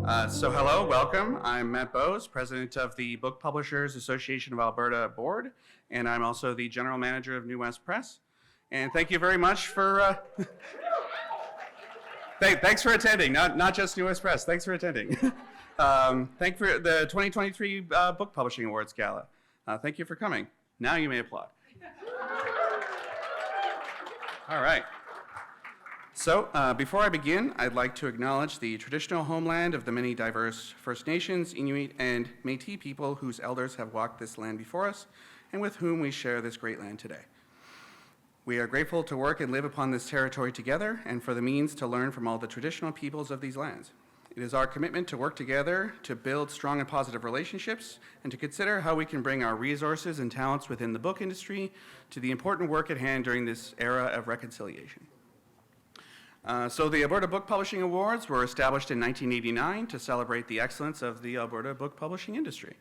Hello, welcome. I'm Matt Bowes, president of the Book Publishers Association of Alberta Board, and I'm also the general manager of New West Press. And thank you very much for, thanks for attending, not just New West Press, thanks for attending. Thank you for the 2023 Book Publishing Awards Gala. Thank you for coming. Now you may applaud. All right. So, before I begin, I'd like to acknowledge the traditional homeland of the many diverse First Nations, Inuit, and Métis people whose elders have walked this land before us, and with whom we share this great land today. We are grateful to work and live upon this territory together, and for the means to learn from all the traditional peoples of these lands. It is our commitment to work together to build strong and positive relationships, and to consider how we can bring our resources and talents within the book industry to the important work at hand during this era of reconciliation. So the Alberta Book Publishing Awards were established in 1989 to celebrate the excellence of the Alberta book publishing industry.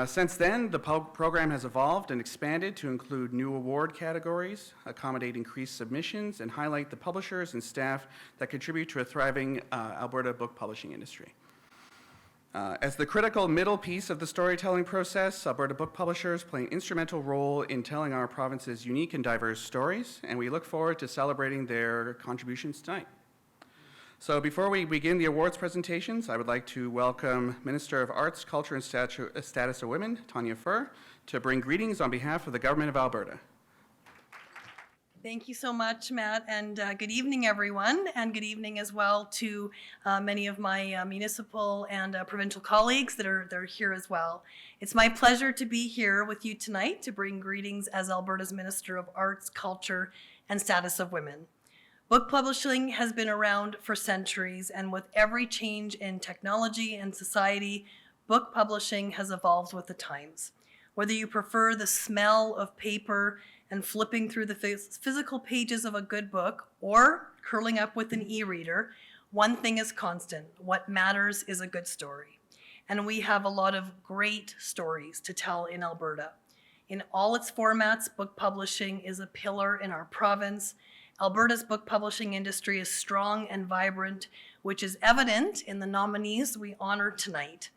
Since then, the program has evolved and expanded to include new award categories, accommodate increased submissions, and highlight the publishers and staff that contribute to a thriving Alberta book publishing industry. As the critical middle piece of the storytelling process, Alberta book publishers play an instrumental role in telling our province's unique and diverse stories, and we look forward to celebrating their contributions tonight. So before we begin the awards presentations, I would like to welcome Minister of Arts, Culture and Status of Women, Tanya Furr, to bring greetings on behalf of the Government of Alberta. Thank you so much, Matt, and good evening, everyone, and good evening as well to many of my municipal and provincial colleagues that are here as well. It's my pleasure to be here with you tonight to bring greetings as Alberta's Minister of Arts, Culture, and Status of Women. Book publishing has been around for centuries, and with every change in technology and society, book publishing has evolved with the times. Whether you prefer the smell of paper and flipping through the physical pages of a good book, or curling up with an e-reader, one thing is constant: what matters is a good story. And we have a lot of great stories to tell in Alberta. In all its formats, book publishing is a pillar in our province. Alberta's book publishing industry is strong and vibrant, which is evident in the nominees we honor tonight.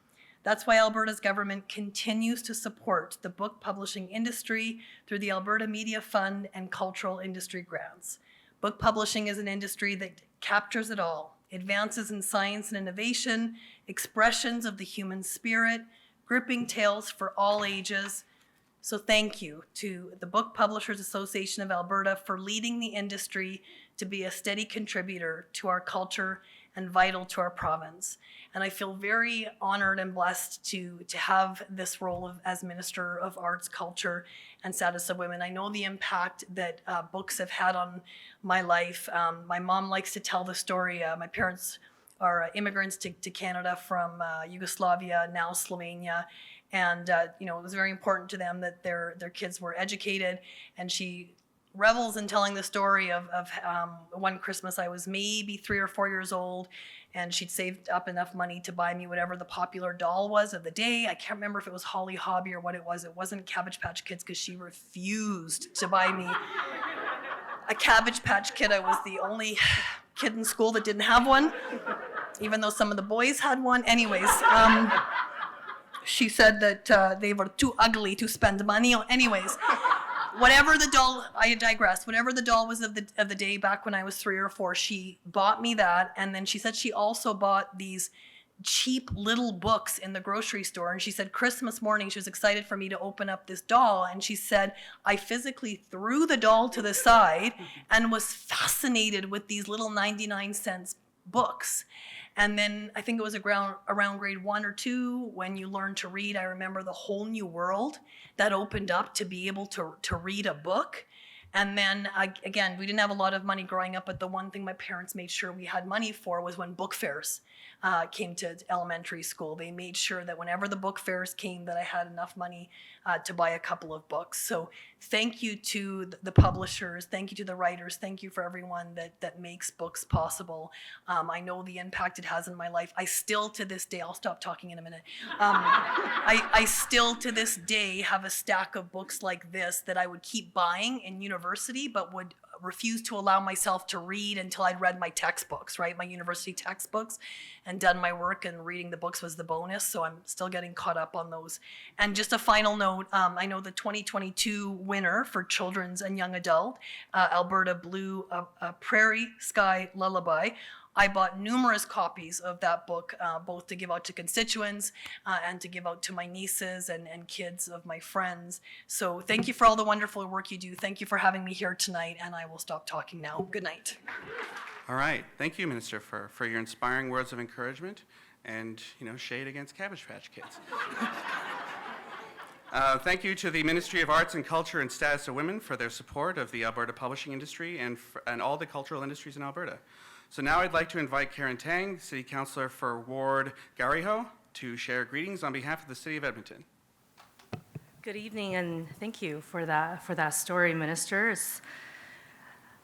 That's why Alberta's government continues to support the book publishing industry through the Alberta Media Fund and cultural industry grants. Book publishing is an industry that captures it all: advances in science and innovation, expressions of the human spirit, gripping tales for all ages. So thank you to the Book Publishers Association of Alberta for leading the industry to be a steady contributor to our culture and vital to our province. And I feel very honored and blessed to have this role as Minister of Arts, Culture, and Status of Women. I know the impact that books have had on my life. My mom likes to tell the story. My parents are immigrants to Canada from Yugoslavia, now Slovenia. And it was very important to them that their kids were educated. And she revels in telling the story of one Christmas I was maybe 3 or 4 years old, and she'd saved up enough money to buy me whatever the popular doll was of the day. I can't remember if it was Holly Hobby or what it was. It wasn't Cabbage Patch Kids, because she refused to buy me a Cabbage Patch Kid. I was the only kid in school that didn't have one, even though some of the boys had one. Anyways, she said that they were too ugly to spend money on. Anyways, whatever the doll, I digress, whatever the doll was of the day back when I was 3 or 4, she bought me that. And then she said she also bought these cheap little books in the grocery store. And she said Christmas morning, she was excited for me to open up this doll. And she said, I physically threw the doll to the side and was fascinated with these little 99-cent books. And then I think it was around grade 1 or 2 when you learned to read. I remember the whole new world that opened up to be able to read a book. And then again, we didn't have a lot of money growing up, but the one thing my parents made sure we had money for was when book fairs came to elementary school. They made sure that whenever the book fairs came, that I had enough money to buy a couple of books. So thank you to the publishers, thank you to the writers, thank you for everyone that makes books possible. I know the impact it has in my life. I still to this day, I'll stop talking in a minute. I still to this day have a stack of books like this that I would keep buying in university, but would refused to allow myself to read until I'd read my textbooks, right? My university textbooks, and done my work, and reading the books was the bonus. So I'm still getting caught up on those. And just a final note, I know the 2022 winner for children's and young adult, Alberta Blue, A Prairie Sky Lullaby. I bought numerous copies of that book, both to give out to constituents and to give out to my nieces and kids of my friends. So thank you for all the wonderful work you do. Thank you for having me here tonight, and I will stop talking now. Good night. All right. Thank you, Minister, for your inspiring words of encouragement and, shade against Cabbage Patch Kids. Thank you to the Ministry of Arts and Culture and Status of Women for their support of the Alberta publishing industry and all the cultural industries in Alberta. So now I'd like to invite Karen Tang, City Councillor for Ward Gariho, to share greetings on behalf of the City of Edmonton. Good evening, and thank you for that story, Ministers.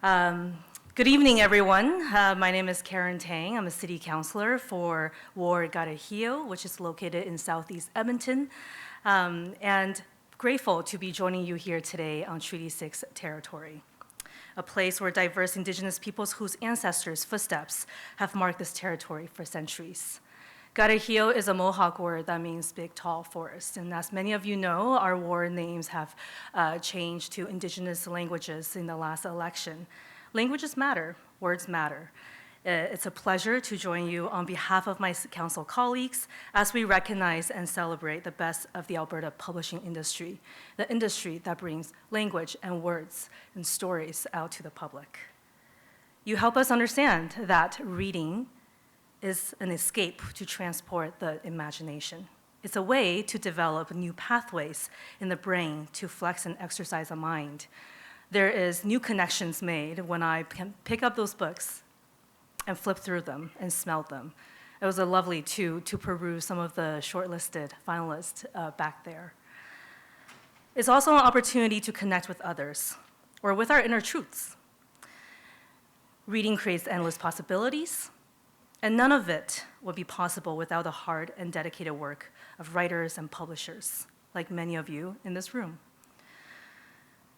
Good evening, everyone. My name is Karen Tang. I'm a City Councillor for Ward Gariho, which is located in Southeast Edmonton, and grateful to be joining you here today on Treaty 6 territory, a place where diverse Indigenous peoples whose ancestors' footsteps have marked this territory for centuries. Gariho is a Mohawk word that means big, tall forest. And as many of you know, our ward names have changed to Indigenous languages in the last election. Languages matter, words matter. It's a pleasure to join you on behalf of my council colleagues as we recognize and celebrate the best of the Alberta publishing industry, the industry that brings language and words and stories out to the public. You help us understand that reading is an escape to transport the imagination. It's a way to develop new pathways in the brain to flex and exercise the mind. There is new connections made when I can pick up those books and flip through them and smell them. It was lovely to peruse some of the shortlisted finalists back there. It's also an opportunity to connect with others or with our inner truths. Reading creates endless possibilities, and none of it would be possible without the hard and dedicated work of writers and publishers, like many of you in this room.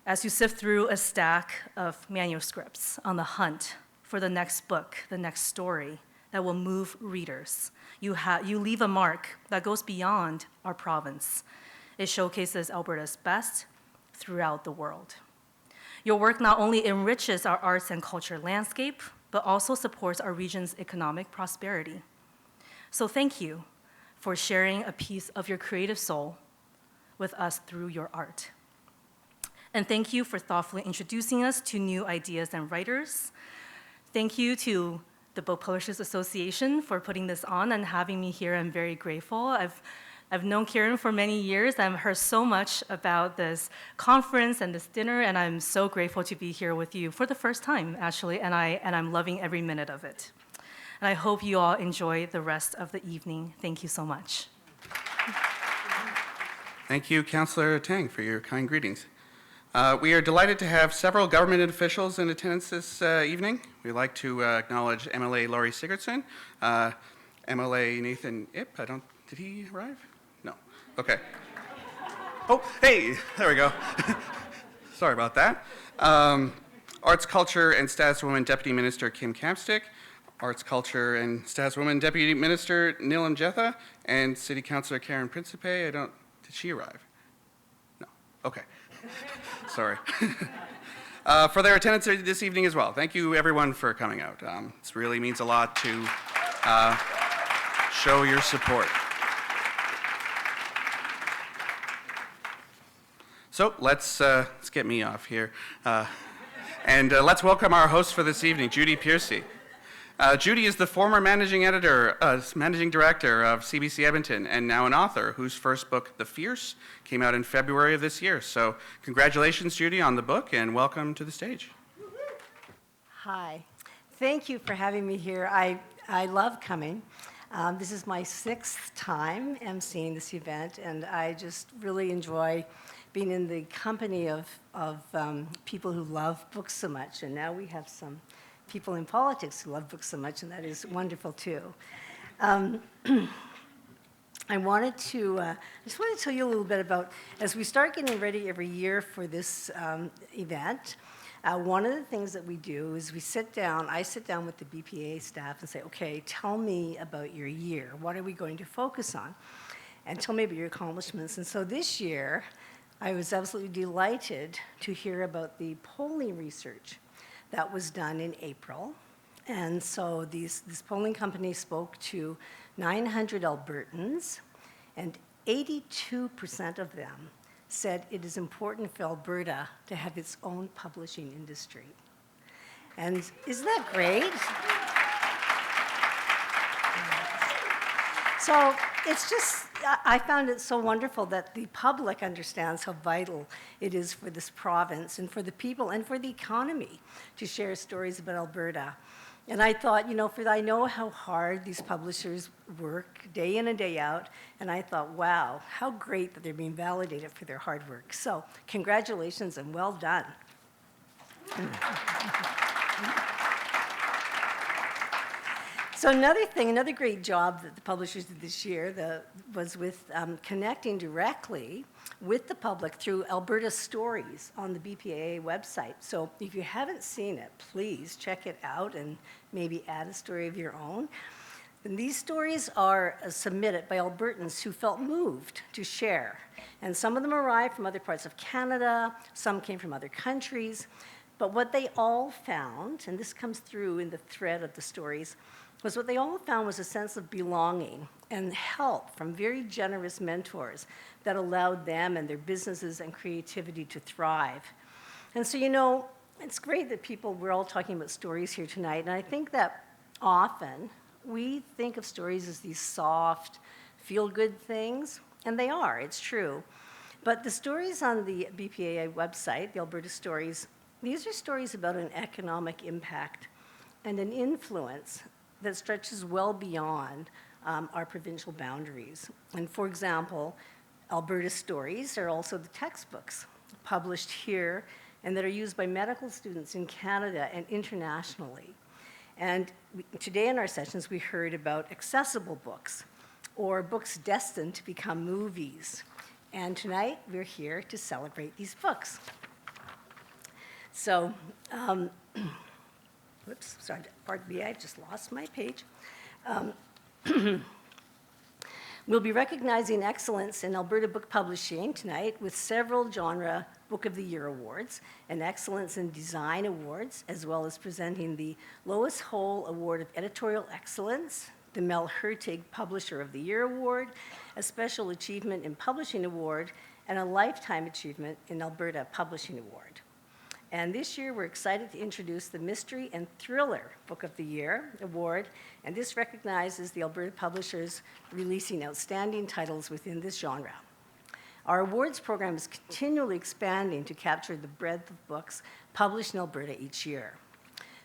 As you sift through a stack of manuscripts on the hunt for the next book, the next story that will move readers, you leave a mark that goes beyond our province. It showcases Alberta's best throughout the world. Your work not only enriches our arts and culture landscape, but also supports our region's economic prosperity. So thank you for sharing a piece of your creative soul with us through your art. And thank you for thoughtfully introducing us to new ideas and writers. Thank you to the Book Publishers Association for putting this on and having me here. I'm very grateful. I've known Karen for many years. I've heard so much about this conference and this dinner, and I'm so grateful to be here with you for the first time, actually, and I'm loving every minute of it. And I hope you all enjoy the rest of the evening. Thank you so much. Thank you, Councillor Tang, for your kind greetings. We are delighted to have several government officials in attendance this evening. We'd like to acknowledge MLA Laurie Sigurdsson, MLA Nathan Ip. Did he arrive? No. Okay. Oh, hey, there we go. Sorry about that. Arts, Culture, and Status Women Deputy Minister Kim Capstick, Arts, Culture, and Status Women Deputy Minister Nilam Jetha, and City Councillor Karen Principe. Did she arrive? No. Okay. Sorry. For their attendance this evening as well. Thank you, everyone, for coming out. This really means a lot to show your support. So let's get me off here. And let's welcome our host for this evening, Judy Piercy. Judy is the former managing director of CBC Edmonton and now an author whose first book, The Fierce, came out in February of this year. So congratulations, Judy, on the book, and welcome to the stage. Hi. Thank you for having me here. I love coming. This is my 6th time emceeing this event, and I just really enjoy being in the company of people who love books so much. And now we have some people in politics who love books so much, and that is wonderful too. I just wanted to tell you a little bit about, as we start getting ready every year for this event, one of the things that we do is I sit down with the BPA staff and say, okay, tell me about your year. What are we going to focus on? And tell me about your accomplishments. And so this year, I was absolutely delighted to hear about the polling research that was done in April. And so this polling company spoke to 900 Albertans, and 82% of them said it is important for Alberta to have its own publishing industry. And isn't that great? So it's just, I found it so wonderful that the public understands how vital it is for this province and for the people and for the economy to share stories about Alberta. And I thought, I know how hard these publishers work day in and day out, and I thought, wow, how great that they're being validated for their hard work. So congratulations and well done. So another great job that the publishers did this year was with connecting directly with the public through Alberta Stories on the BPAA website. So if you haven't seen it, please check it out and maybe add a story of your own. And these stories are submitted by Albertans who felt moved to share. And some of them arrived from other parts of Canada, some came from other countries. But what they all found, and this comes through in the thread of the stories, was what they all found was a sense of belonging and help from very generous mentors that allowed them and their businesses and creativity to thrive. And so, it's great that we're all talking about stories here tonight, and I think that often we think of stories as these soft, feel-good things, and they are, it's true. But the stories on the BPAA website, the Alberta Stories, these are stories about an economic impact and an influence that stretches well beyond our provincial boundaries. And for example, Alberta Stories are also the textbooks published here and that are used by medical students in Canada and internationally. And today in our sessions, we heard about accessible books or books destined to become movies. And tonight, we're here to celebrate these books. So, whoops, sorry, pardon me, I just lost my page. We'll be recognizing excellence in Alberta Book Publishing tonight with several genre Book of the Year awards and Excellence in Design awards, as well as presenting the Lois Hole Award of Editorial Excellence, the Mel Hurtig Publisher of the Year Award, a Special Achievement in Publishing Award, and a Lifetime Achievement in Alberta Publishing Award. And this year, we're excited to introduce the Mystery and Thriller Book of the Year Award, and this recognizes the Alberta publishers releasing outstanding titles within this genre. Our awards program is continually expanding to capture the breadth of books published in Alberta each year.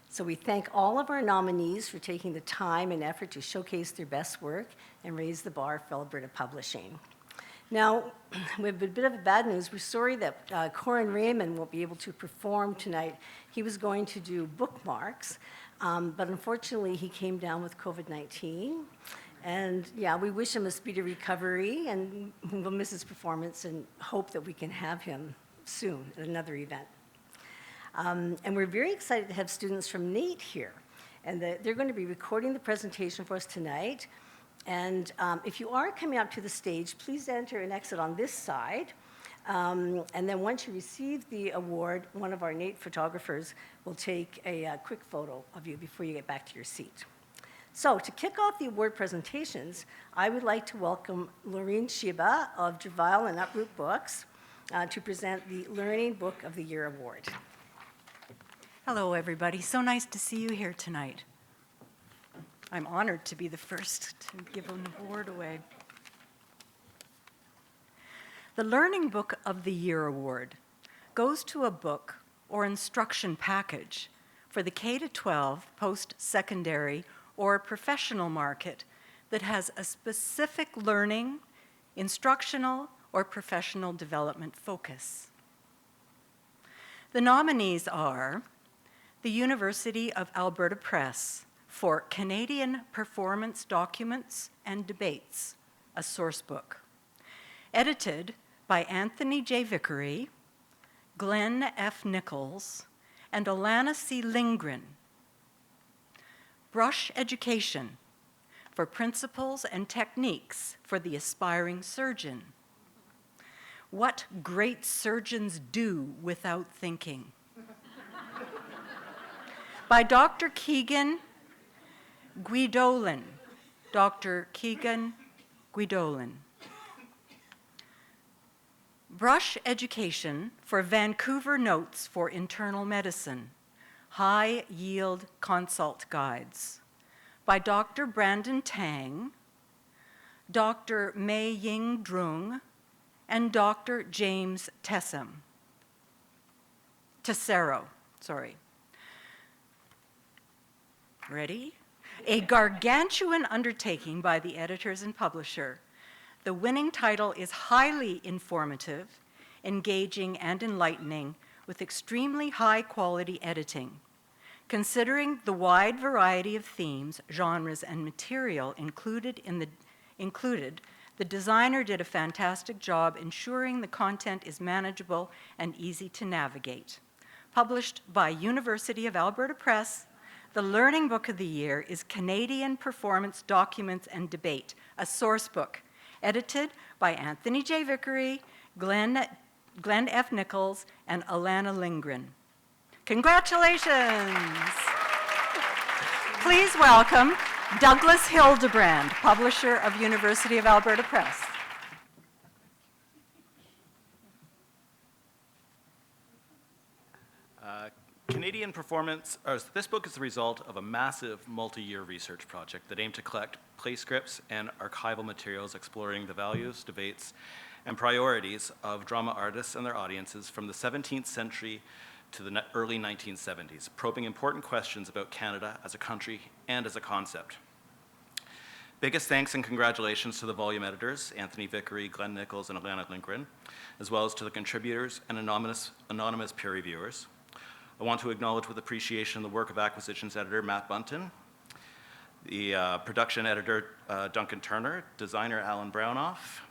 So we thank all of our nominees for taking the time and effort to showcase their best work and raise the bar for Alberta publishing. Now, we have a bit of bad news. We're sorry that Corin Raymond won't be able to perform tonight. He was going to do bookmarks, but unfortunately, he came down with COVID-19. And yeah, we wish him a speedy recovery, and we'll miss his performance and hope that we can have him soon at another event. And we're very excited to have students from NAIT here, and they're going to be recording the presentation for us tonight. And if you are coming up to the stage, please enter and exit on this side. And then once you receive the award, one of our NAIT photographers will take a quick photo of you before you get back to your seat. So to kick off the award presentations, I would like to welcome Laureen Shiba of Javile and Uproot Books to present the Learning Book of the Year Award. Hello, everybody. So nice to see you here tonight. I'm honored to be the first to give an award away. The Learning Book of the Year Award goes to a book or instruction package for the K-12, post-secondary, or professional market that has a specific learning, instructional, or professional development focus. The nominees are the University of Alberta Press for Canadian Performance Documents and Debates, a source book, edited by Anthony J. Vickery, Glenn F. Nichols, and Alana C. Lindgren. Brush Education for Principles and Techniques for the Aspiring Surgeon. What Great Surgeons Do Without Thinking. By Dr. Keegan Guidolin. Dr. Keegan Guidolin. Brush Education for Vancouver Notes for Internal Medicine. High Yield Consult Guides. By Dr. Brandon Tang, Dr. Mei Ying Drung, and Dr. James Tessero. Ready? A gargantuan undertaking by the editors and publisher. The winning title is highly informative, engaging, and enlightening with extremely high-quality editing. Considering the wide variety of themes, genres, and material included, the designer did a fantastic job ensuring the content is manageable and easy to navigate. Published by University of Alberta Press, the Learning Book of the Year is Canadian Performance Documents and Debate, a source book, edited by Anthony J. Vickery, Glenn F. Nichols, and Alana Lindgren. Congratulations! Please welcome Douglas Hildebrand, publisher of University of Alberta Press. Canadian Performance, this book is the result of a massive multi-year research project that aimed to collect play scripts and archival materials exploring the values, debates, and priorities of drama artists and their audiences from the 17th century to the early 1970s, probing important questions about Canada as a country and as a concept. Biggest thanks and congratulations to the volume editors, Anthony Vickery, Glenn Nichols, and Alana Lindgren, as well as to the contributors and anonymous peer reviewers. I want to acknowledge with appreciation the work of acquisitions editor Matt Bunton, the production editor Duncan Turner, designer Alan Brownoff,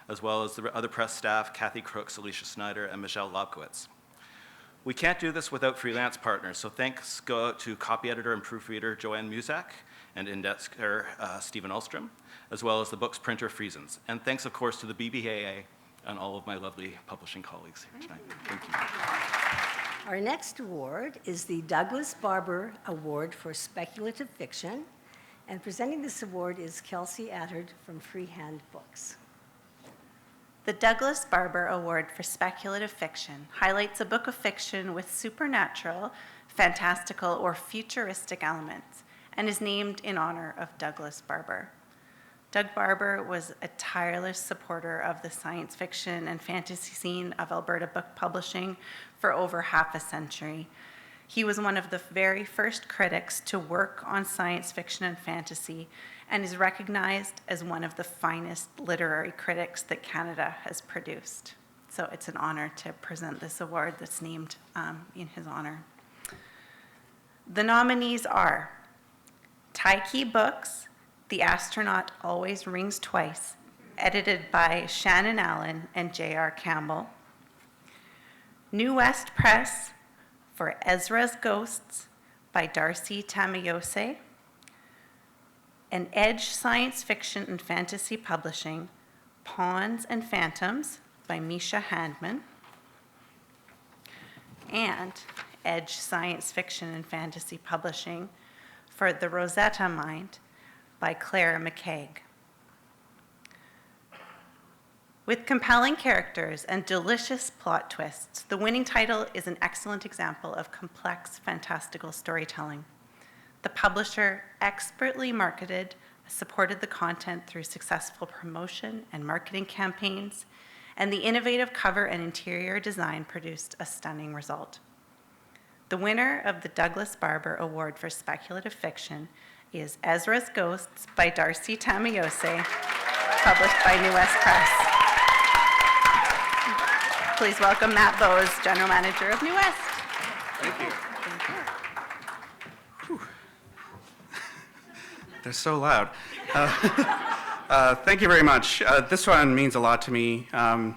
as well as the other press staff Kathy Crooks, Alicia Snyder, and Michelle Lobkowitz. We can't do this without freelance partners, so thanks go out to copy editor and proofreader Joanne Muzak and indexer Stephen Ulstrom, as well as the book's printer Friesens. And thanks, of course, to the BBAA and all of my lovely publishing colleagues here tonight. Thank you. Our next award is the Douglas Barber Award for Speculative Fiction, and presenting this award is Kelsey Attard from Freehand Books. The Douglas Barber Award for Speculative Fiction highlights a book of fiction with supernatural, fantastical, or futuristic elements, and is named in honor of Douglas Barber. Doug Barber was a tireless supporter of the science fiction and fantasy scene of Alberta Book Publishing for over half a century. He was one of the very first critics to work on science fiction and fantasy, and is recognized as one of the finest literary critics that Canada has produced. So it's an honor to present this award that's named in his honor. The nominees are Tyche Books, The Astronaut Always Rings Twice, edited by Shannon Allen and J.R. Campbell. New West Press for Ezra's Ghosts by Darcy Tamayose. And Edge Science Fiction and Fantasy Publishing, Pawns and Phantoms by Misha Handman. And Edge Science Fiction and Fantasy Publishing for The Rosetta Mind by Claire McCaig. With compelling characters and delicious plot twists, the winning title is an excellent example of complex, fantastical storytelling. The publisher expertly marketed, supported the content through successful promotion and marketing campaigns, and the innovative cover and interior design produced a stunning result. The winner of the Douglas Barber Award for Speculative Fiction is Ezra's Ghosts by Darcy Tamayose, published by New West Press. Please welcome Matt Bowes, General Manager of New West. Thank you. Thank you. They're so loud. Thank you very much. This one means a lot to me, not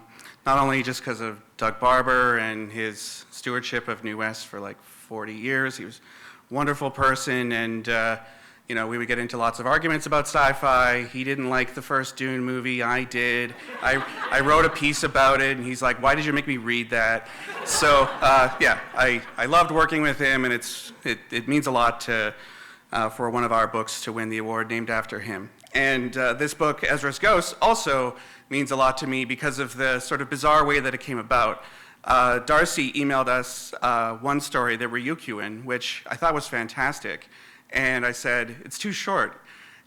only just because of Doug Barber and his stewardship of New West for like 40 years. He was a wonderful person, and you know, we would get into lots of arguments about sci-fi. He didn't like the first Dune movie. I did. I wrote a piece about it, and he's like, "Why did you make me read that?" So yeah, I loved working with him, and it means a lot to for one of our books to win the award named after him. And this book, Ezra's Ghosts, also means a lot to me because of the sort of bizarre way that it came about. Darcy emailed us one story, the Ryukyuan, which I thought was fantastic. And I said, it's too short.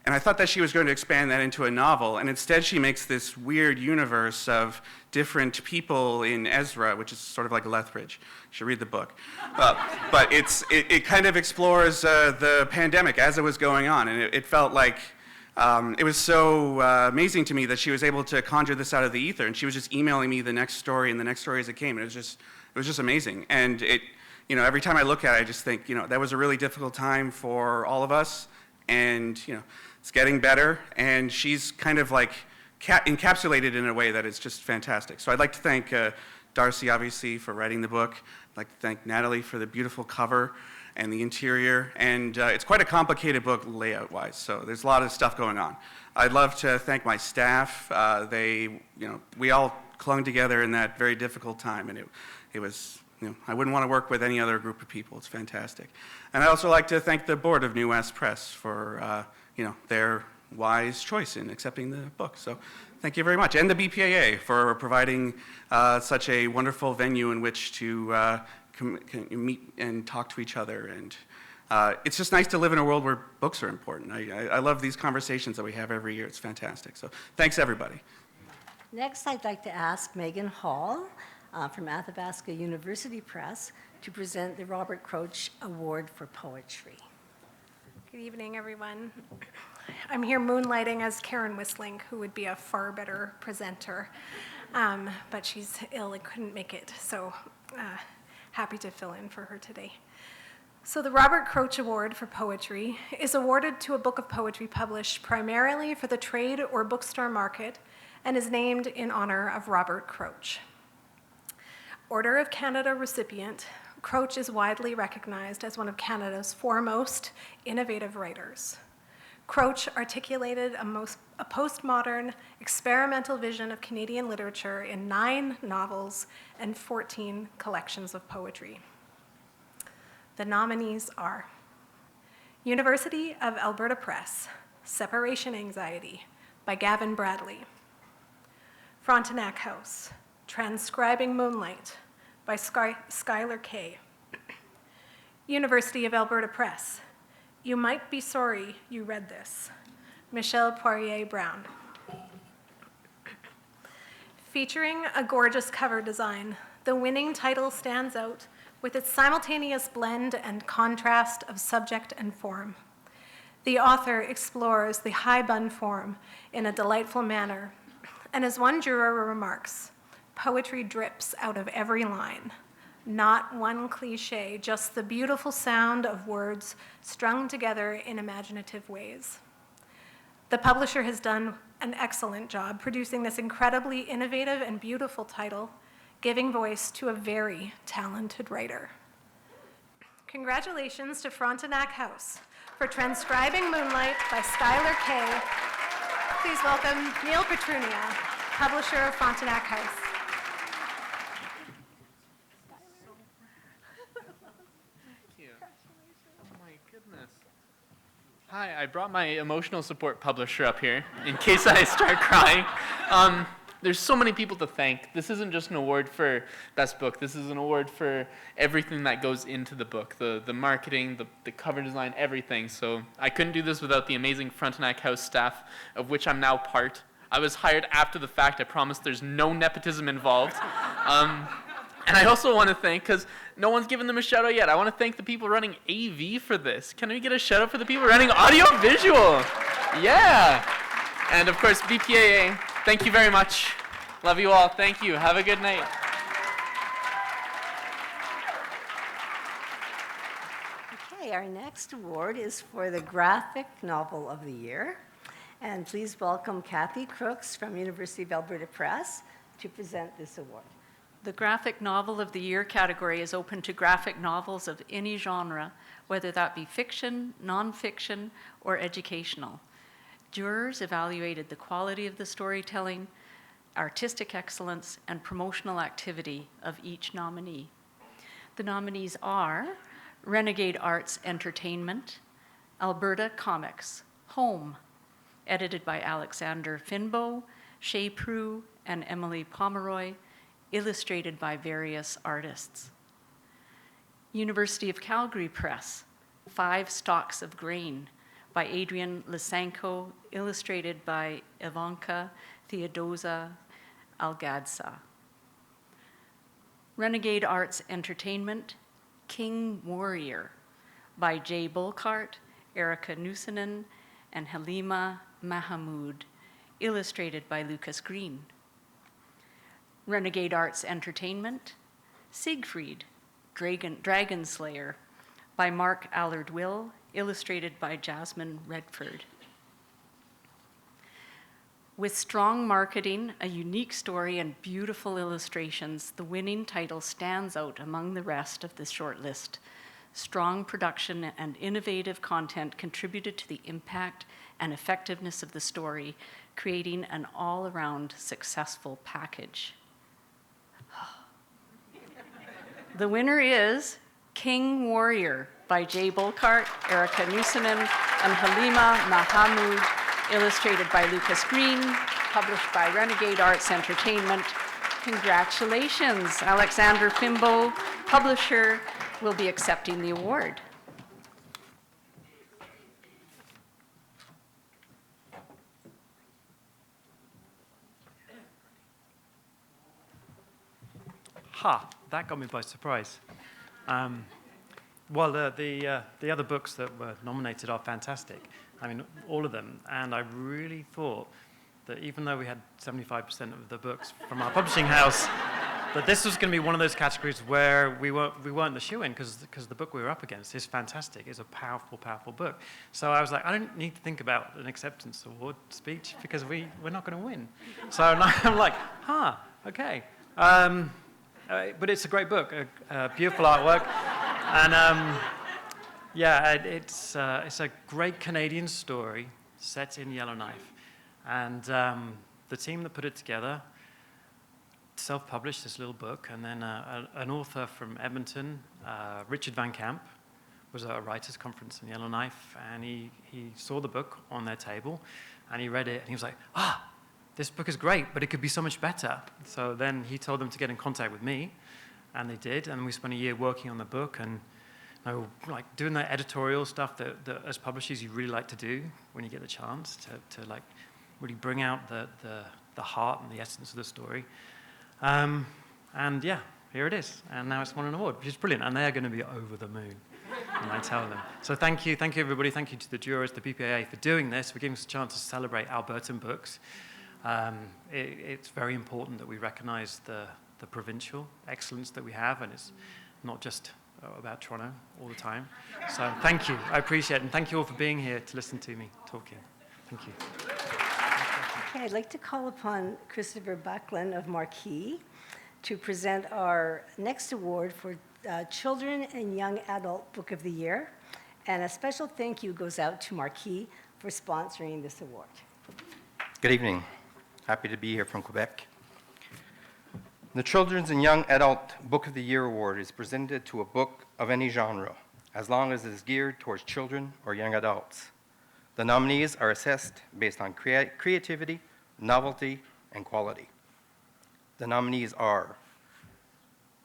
And I thought that she was going to expand that into a novel. And instead, she makes this weird universe of different people in Ezra, which is sort of like Lethbridge. You should read the book. But it kind of explores the pandemic as it was going on. And it felt like it was so amazing to me that she was able to conjure this out of the ether. And she was just emailing me the next story and the next story as it came. And it was just amazing. And you know, every time I look at it, I just think, you know, that was a really difficult time for all of us, and, you know, it's getting better, and she's kind of like encapsulated in a way that is just fantastic. So I'd like to thank Darcy, obviously, for writing the book. I'd like to thank Natalie for the beautiful cover and the interior, and it's quite a complicated book layout-wise, so there's a lot of stuff going on. I'd love to thank my staff. We all clung together in that very difficult time, and it was, you know, I wouldn't want to work with any other group of people. It's fantastic. And I'd also like to thank the board of New West Press for, you know, their wise choice in accepting the book. So thank you very much. And the BPAA for providing such a wonderful venue in which to meet and talk to each other. And it's just nice to live in a world where books are important. I love these conversations that we have every year. It's fantastic. So thanks, everybody. Next, I'd like to ask Megan Hall from Athabasca University Press to present the Robert Crouch Award for Poetry. Good evening, everyone. I'm here moonlighting as Karen Whistling, who would be a far better presenter, but she's ill and couldn't make it, so happy to fill in for her today. So the Robert Crouch Award for Poetry is awarded to a book of poetry published primarily for the trade or bookstore market and is named in honor of Robert Crouch. Order of Canada recipient, Crouch is widely recognized as one of Canada's foremost innovative writers. Crouch articulated a postmodern, experimental vision of Canadian literature in 9 novels and 14 collections of poetry. The nominees are University of Alberta Press, Separation Anxiety by Gavin Bradley. Frontenac House, Transcribing Moonlight by Schuyler Kay. University of Alberta Press, You Might Be Sorry You Read This, Michelle Poirier-Brown. Featuring a gorgeous cover design, the winning title stands out with its simultaneous blend and contrast of subject and form. The author explores the high bun form in a delightful manner, and as one juror remarks, poetry drips out of every line. Not one cliche, just the beautiful sound of words strung together in imaginative ways. The publisher has done an excellent job producing this incredibly innovative and beautiful title, giving voice to a very talented writer. Congratulations to Frontenac House for Transcribing Moonlight by Schuyler Kay. Please welcome Neil Petrunia, publisher of Frontenac House. Hi, I brought my emotional support publisher up here in case I start crying. There's so many people to thank. This isn't just an award for best book. This is an award for everything that goes into the book, the marketing, the cover design, everything. So I couldn't do this without the amazing Frontenac House staff, of which I'm now part. I was hired after the fact. I promise there's no nepotism involved. And I also want to thank, because no one's given them a shout out yet, I want to thank the people running AV for this. Can we get a shout out for the people running audio visual? Yeah. And of course, BPAA, thank you very much. Love you all. Thank you. Have a good night. Okay, our next award is for the Graphic Novel of the Year. And please welcome Kathy Crooks from University of Alberta Press to present this award. The Graphic Novel of the Year category is open to graphic novels of any genre, whether that be fiction, nonfiction, or educational. Jurors evaluated the quality of the storytelling, artistic excellence, and promotional activity of each nominee. The nominees are Renegade Arts Entertainment, Alberta Comics, Home, edited by Alexander Finbow, Shay Prue, and Emily Pomeroy, illustrated by various artists. University of Calgary Press, 5 Stalks of Grain, by Adrian Lysenko, illustrated by Ivanka Theodosa Algadsa. Renegade Arts Entertainment, King Warrior, by Jay Bulcart, Erica Nusanen, and Halima Mahamoud, illustrated by Lucas Green. Renegade Arts Entertainment, Siegfried, Dragon Slayer, by Mark Allard Will, illustrated by Jasmine Redford. With strong marketing, a unique story, and beautiful illustrations, the winning title stands out among the rest of this shortlist. Strong production and innovative content contributed to the impact and effectiveness of the story, creating an all-around successful package. The winner is King Warrior by Jay Bulcart, Erica Nusanen, and Halima Mahamoud, illustrated by Lucas Green, published by Renegade Arts Entertainment. Congratulations, Alexander Fimbo, publisher, will be accepting the award. Ha, that got me by surprise. Well, the other books that were nominated are fantastic. I mean, all of them. And I really thought that even though we had 75% of the books from our publishing house, that this was going to be one of those categories where we weren't the shoe-in, because the book we were up against is fantastic. It's a powerful, powerful book. So I was like, I don't need to think about an acceptance award speech, because we're not going to win. So I'm like, okay. But it's a great book, beautiful artwork, and yeah, it's a great Canadian story set in Yellowknife, and the team that put it together self-published this little book, and then an author from Edmonton, Richard Van Camp, was at a writers' conference in Yellowknife, and he saw the book on their table, and he read it, and he was like, this book is great, but it could be so much better. So then he told them to get in contact with me, and they did, and we spent a year working on the book, and like doing the editorial stuff that as publishers you really like to do when you get the chance to like really bring out the heart and the essence of the story. And yeah, here it is, and now it's won an award, which is brilliant, and they're going to be over the moon when I tell them. So thank you everybody, thank you to the jurors, the BPAA for doing this, for giving us a chance to celebrate Albertan books. It's very important that we recognize the provincial excellence that we have, and it's not just about Toronto all the time. So thank you, I appreciate it, and thank you all for being here to listen to me talking. Thank you. Okay, I'd like to call upon Christopher Buckland of Marquis to present our next award for Children and Young Adult Book of the Year. And a special thank you goes out to Marquis for sponsoring this award. Good evening. Happy to be here from Quebec. The Children's and Young Adult Book of the Year Award is presented to a book of any genre, as long as it is geared towards children or young adults. The nominees are assessed based on creativity, novelty, and quality. The nominees are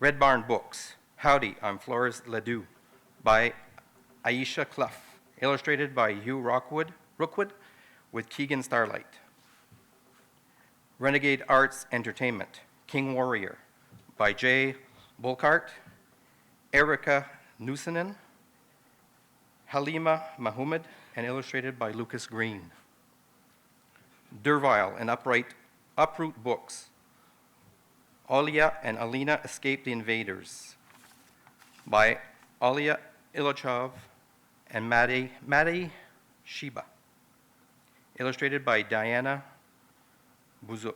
Red Barn Books, Howdy, I'm Flores Ledoux, by Aisha Clough, illustrated by Hugh Rookwood, with Keegan Starlight. Renegade Arts Entertainment, King Warrior, by Jay Bulcart, Erica Nusanen, Halima Mahomed, and illustrated by Lucas Green. Dervile and Uproot Books, Olia and Alina Escape the Invaders, by Olia Ilochov and Maddie Sheba, illustrated by Diana Buzuk.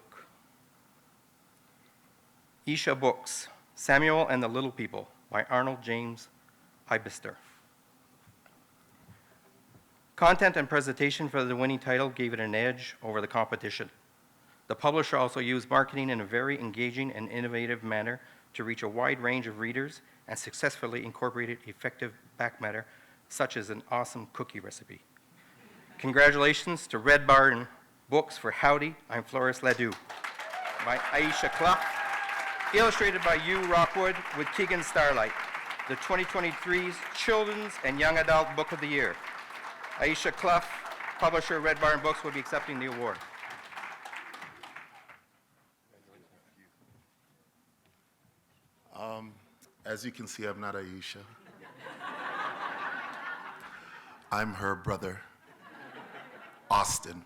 Aisha Books, Samuel and the Little People by Arnold James Ibister. Content and presentation for the winning title gave it an edge over the competition. The publisher also used marketing in a very engaging and innovative manner to reach a wide range of readers and successfully incorporated effective back matter, such as an awesome cookie recipe. Congratulations to Red Barn Books for Howdy, I'm Floris Ledoux by Aisha Clough, illustrated by Hugh Rockwood with Keegan Starlight, the 2023's Children's and Young Adult Book of the Year. Aisha Clough, publisher Red Barn Books, will be accepting the award. As you can see, I'm not Aisha. I'm her brother, Austin.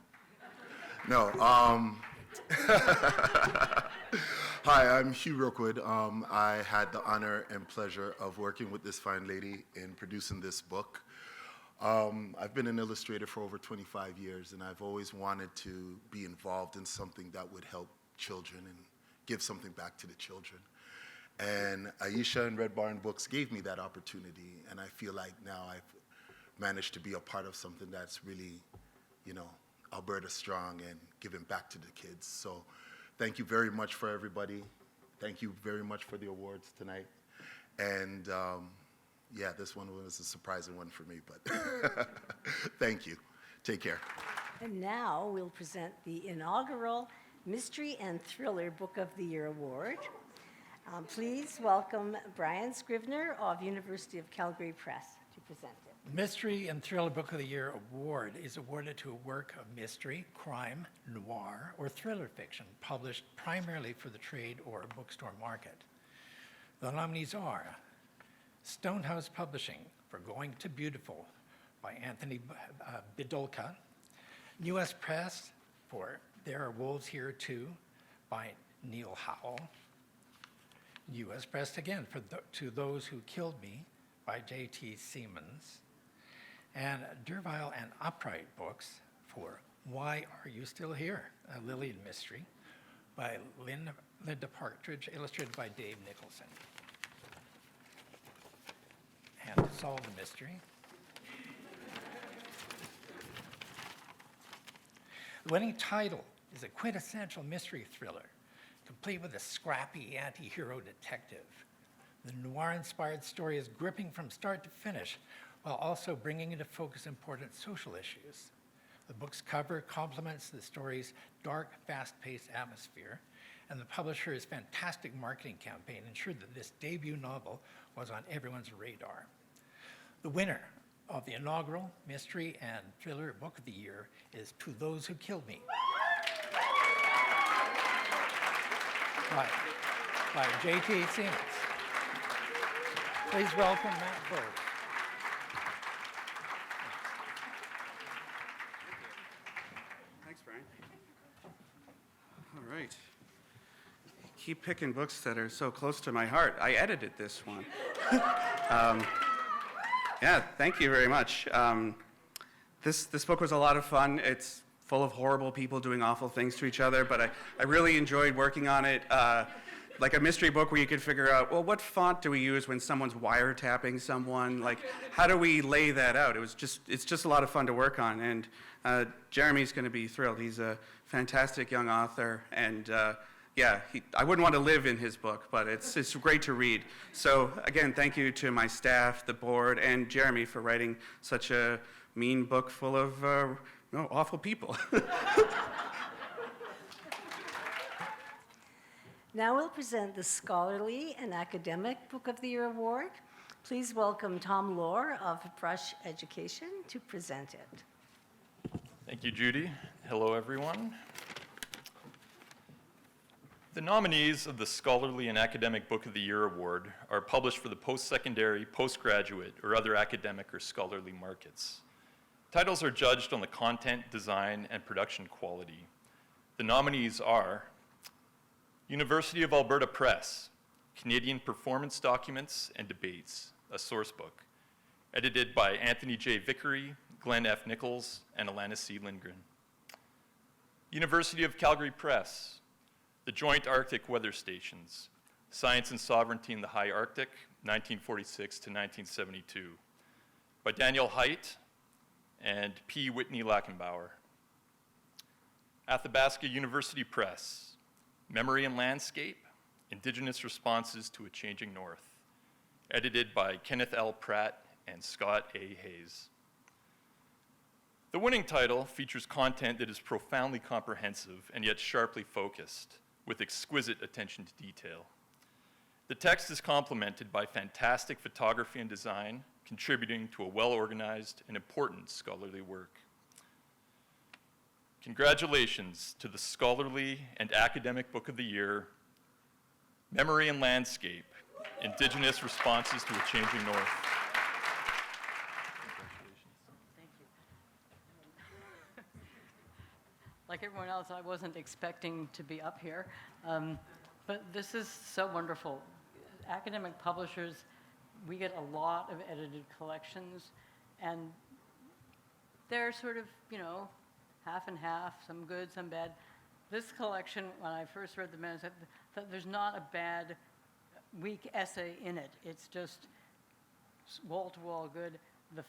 No, hi, I'm Hugh Rookwood. I had the honor and pleasure of working with this fine lady in producing this book. I've been an illustrator for over 25 years, and I've always wanted to be involved in something that would help children and give something back to the children. And Aisha and Red Barn Books gave me that opportunity, and I feel like now I've managed to be a part of something that's really, you know, Alberta strong and giving back to the kids. So thank you very much for everybody. Thank you very much for the awards tonight. And yeah, this one was a surprising one for me, but thank you. Take care. And now we'll present the inaugural Mystery and Thriller Book of the Year Award. Please welcome Brian Scrivener of University of Calgary Press to present it. The Mystery and Thriller Book of the Year Award is awarded to a work of mystery, crime, noir, or thriller fiction published primarily for the trade or bookstore market. The nominees are Stonehouse Publishing for Going to Beautiful by Anthony Bidolka, U.S. Press for There Are Wolves Here Too by Neil Howell, U.S. Press again for To Those Who Killed Me by J.T. Siemens, and Derville and Upright Books for Why Are You Still Here? A Lillian Mystery by Linda Partridge, illustrated by Dave Nicholson. And to solve the mystery, the winning title is a quintessential mystery thriller, complete with a scrappy anti-hero detective. The noir-inspired story is gripping from start to finish, while also bringing into focus important social issues. The book's cover complements the story's dark, fast-paced atmosphere, and the publisher's fantastic marketing campaign ensured that this debut novel was on everyone's radar. The winner of the inaugural Mystery and Thriller Book of the Year is To Those Who Killed Me by J.T. Siemens. Please welcome Matt Berg. Thanks, Brian. All right. Keep picking books that are so close to my heart. I edited this one. Yeah, thank you very much. This book was a lot of fun. It's full of horrible people doing awful things to each other, but I really enjoyed working on it. Like a mystery book where you could figure out, well, what font do we use when someone's wiretapping someone? Like, how do we lay that out? It's just a lot of fun to work on, and Jeremy's going to be thrilled. He's a fantastic young author, and yeah, I wouldn't want to live in his book, but it's great to read. So again, thank you to my staff, the board, and Jeremy for writing such a mean book full of awful people. Now we'll present the Scholarly and Academic Book of the Year Award. Please welcome Tom Lohr of Brush Education to present it. Thank you, Judy. Hello, everyone. The nominees of the Scholarly and Academic Book of the Year Award are published for the post-secondary, postgraduate, or other academic or scholarly markets. Titles are judged on the content, design, and production quality. The nominees are University of Alberta Press, Canadian Performance Documents and Debates, a source book, edited by Anthony J. Vickery, Glenn F. Nichols, and Alana C. Lindgren. University of Calgary Press, The Joint Arctic Weather Stations, Science and Sovereignty in the High Arctic, 1946 to 1972, by Daniel Haidt and P. Whitney Lackenbauer. Athabasca University Press, Memory and Landscape, Indigenous Responses to a Changing North, edited by Kenneth L. Pratt and Scott A. Hayes. The winning title features content that is profoundly comprehensive and yet sharply focused, with exquisite attention to detail. The text is complemented by fantastic photography and design, contributing to a well-organized and important scholarly work. Congratulations to the Scholarly and Academic Book of the Year, Memory and Landscape, Indigenous Responses to a Changing North. Like everyone else, I wasn't expecting to be up here, but this is so wonderful. Academic publishers, we get a lot of edited collections, and they're sort of, half and half, some good, some bad. This collection, when I first read the manuscript, there's not a bad, weak essay in it. It's just wall-to-wall good. The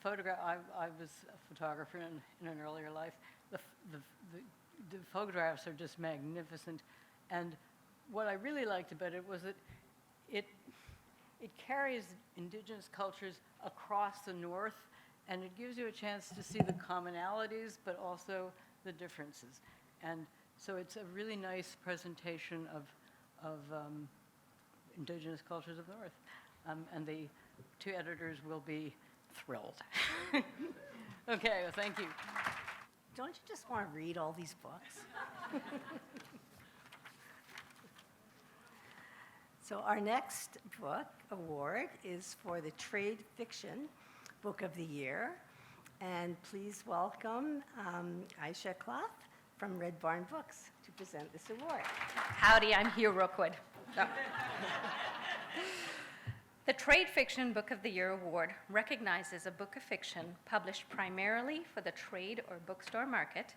photograph, I was a photographer in an earlier life. The photographs are just magnificent. And what I really liked about it was that it carries Indigenous cultures across the North, and it gives you a chance to see the commonalities, but also the differences. And so it's a really nice presentation of Indigenous cultures of the North. And the two editors will be thrilled. Okay, well, thank you. Don't you just want to read all these books? So our next book award is for the Trade Fiction Book of the Year. And please welcome Aisha Clough from Red Barn Books to present this award. Howdy, I'm Hugh Rookwood. The Trade Fiction Book of the Year Award recognizes a book of fiction published primarily for the trade or bookstore market,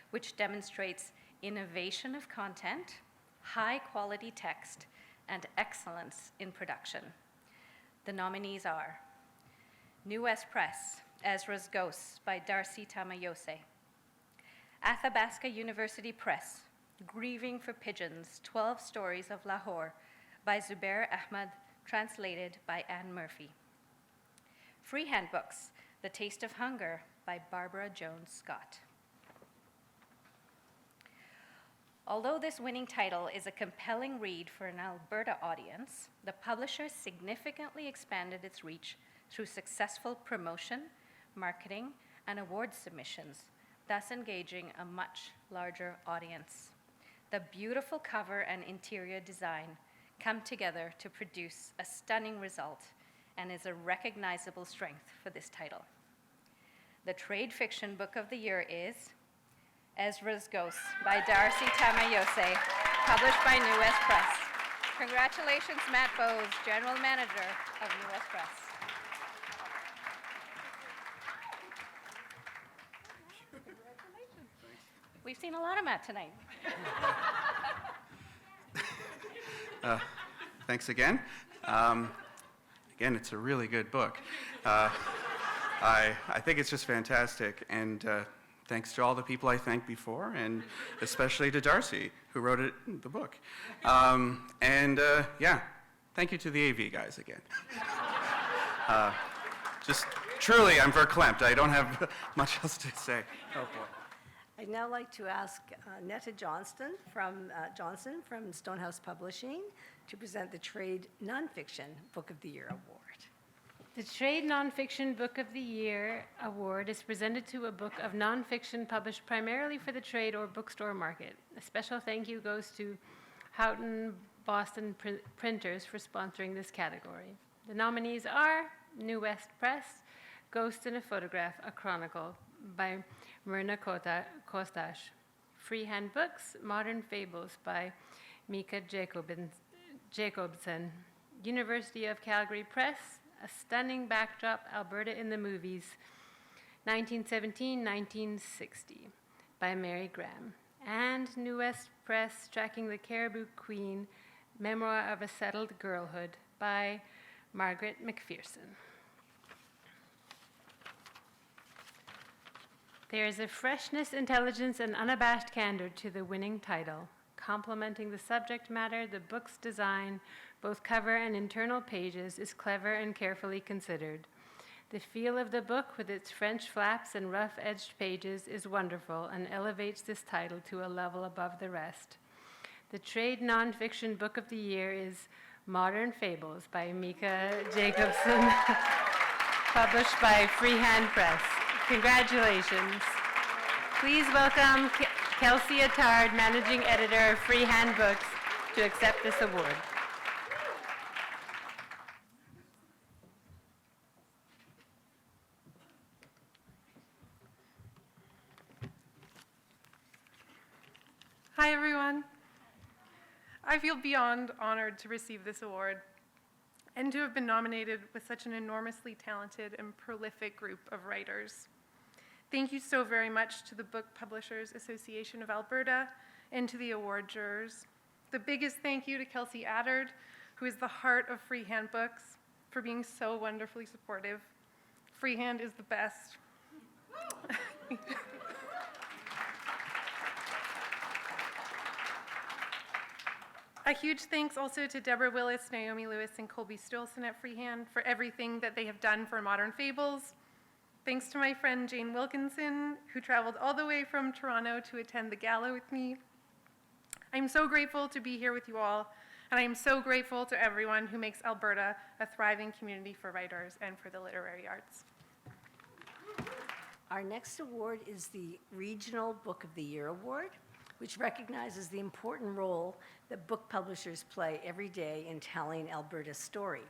which demonstrates innovation of content, high-quality text, and excellence in production. The nominees are New West Press, Ezra's Ghosts by Darcy Tamayose. Athabasca University Press, Grieving for Pigeons, 12 Stories of Lahore by Zubair Ahmad, translated by Anne Murphy. Freehand Books, The Taste of Hunger by Barbara Jones Scott. Although this winning title is a compelling read for an Alberta audience, the publisher significantly expanded its reach through successful promotion, marketing, and award submissions, thus engaging a much larger audience. The beautiful cover and interior design come together to produce a stunning result and is a recognizable strength for this title. The Trade Fiction Book of the Year is Ezra's Ghosts by Darcy Tamayose, published by New West Press. Congratulations, Matt Bowes, General Manager of New West Press. We've seen a lot of Matt tonight. Thanks again. Again, it's a really good book. I think it's just fantastic, and thanks to all the people I thanked before, and especially to Darcy, who wrote the book. Yeah, thank you to the AV guys again. Just truly, I'm verklempt. I don't have much else to say. Oh, boy. I'd now like to ask Netta Johnson from Stonehouse Publishing to present the Trade Nonfiction Book of the Year Award. The Trade Nonfiction Book of the Year Award is presented to a book of nonfiction published primarily for the trade or bookstore market. A special thank you goes to Houghton Boston Printers for sponsoring this category. The nominees are New West Press, Ghost in a Photograph, A Chronicle by Myrna Kostash. Freehand Books, Modern Fables by Mika Jacobson. University of Calgary Press, A Stunning Backdrop, Alberta in the Movies, 1917-1960 by Mary Graham. And New West Press, Tracking the Caribou Queen, Memoir of a Settled Girlhood by Margaret McPherson. There is a freshness, intelligence, and unabashed candor to the winning title, complementing the subject matter. The book's design, both cover and internal pages, is clever and carefully considered. The feel of the book, with its French flaps and rough-edged pages, is wonderful and elevates this title to a level above the rest. The trade nonfiction book of the year is Modern Fables by Mika Jacobson, published by Freehand Press. Congratulations. Please welcome Kelsey Attard, Managing Editor of Freehand Books, to accept this award. Hi, everyone. I feel beyond honored to receive this award and to have been nominated with such an enormously talented and prolific group of writers. Thank you so very much to the Book Publishers Association of Alberta and to the award jurors. The biggest thank you to Kelsey Attard, who is the heart of Freehand Books, for being so wonderfully supportive. Freehand is the best. A huge thanks also to Deborah Willis, Naomi Lewis, and Colby Stolson at Freehand for everything that they have done for Modern Fables. Thanks to my friend Jane Wilkinson, who traveled all the way from Toronto to attend the gala with me. I'm so grateful to be here with you all, and I am so grateful to everyone who makes Alberta a thriving community for writers and for the literary arts. Our next award is the Regional Book of the Year Award, which recognizes the important role that book publishers play every day in telling Alberta's story.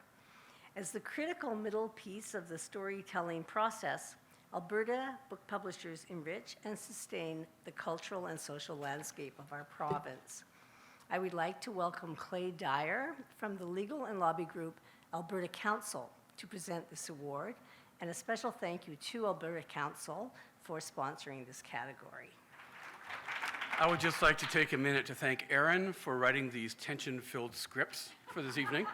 As the critical middle piece of the storytelling process, Alberta book publishers enrich and sustain the cultural and social landscape of our province. I would like to welcome Clay Dyer from the legal and lobby group Alberta Counsel to present this award, and a special thank you to Alberta Counsel for sponsoring this category. I would just like to take a minute to thank Aaron for writing these tension-filled scripts for this evening,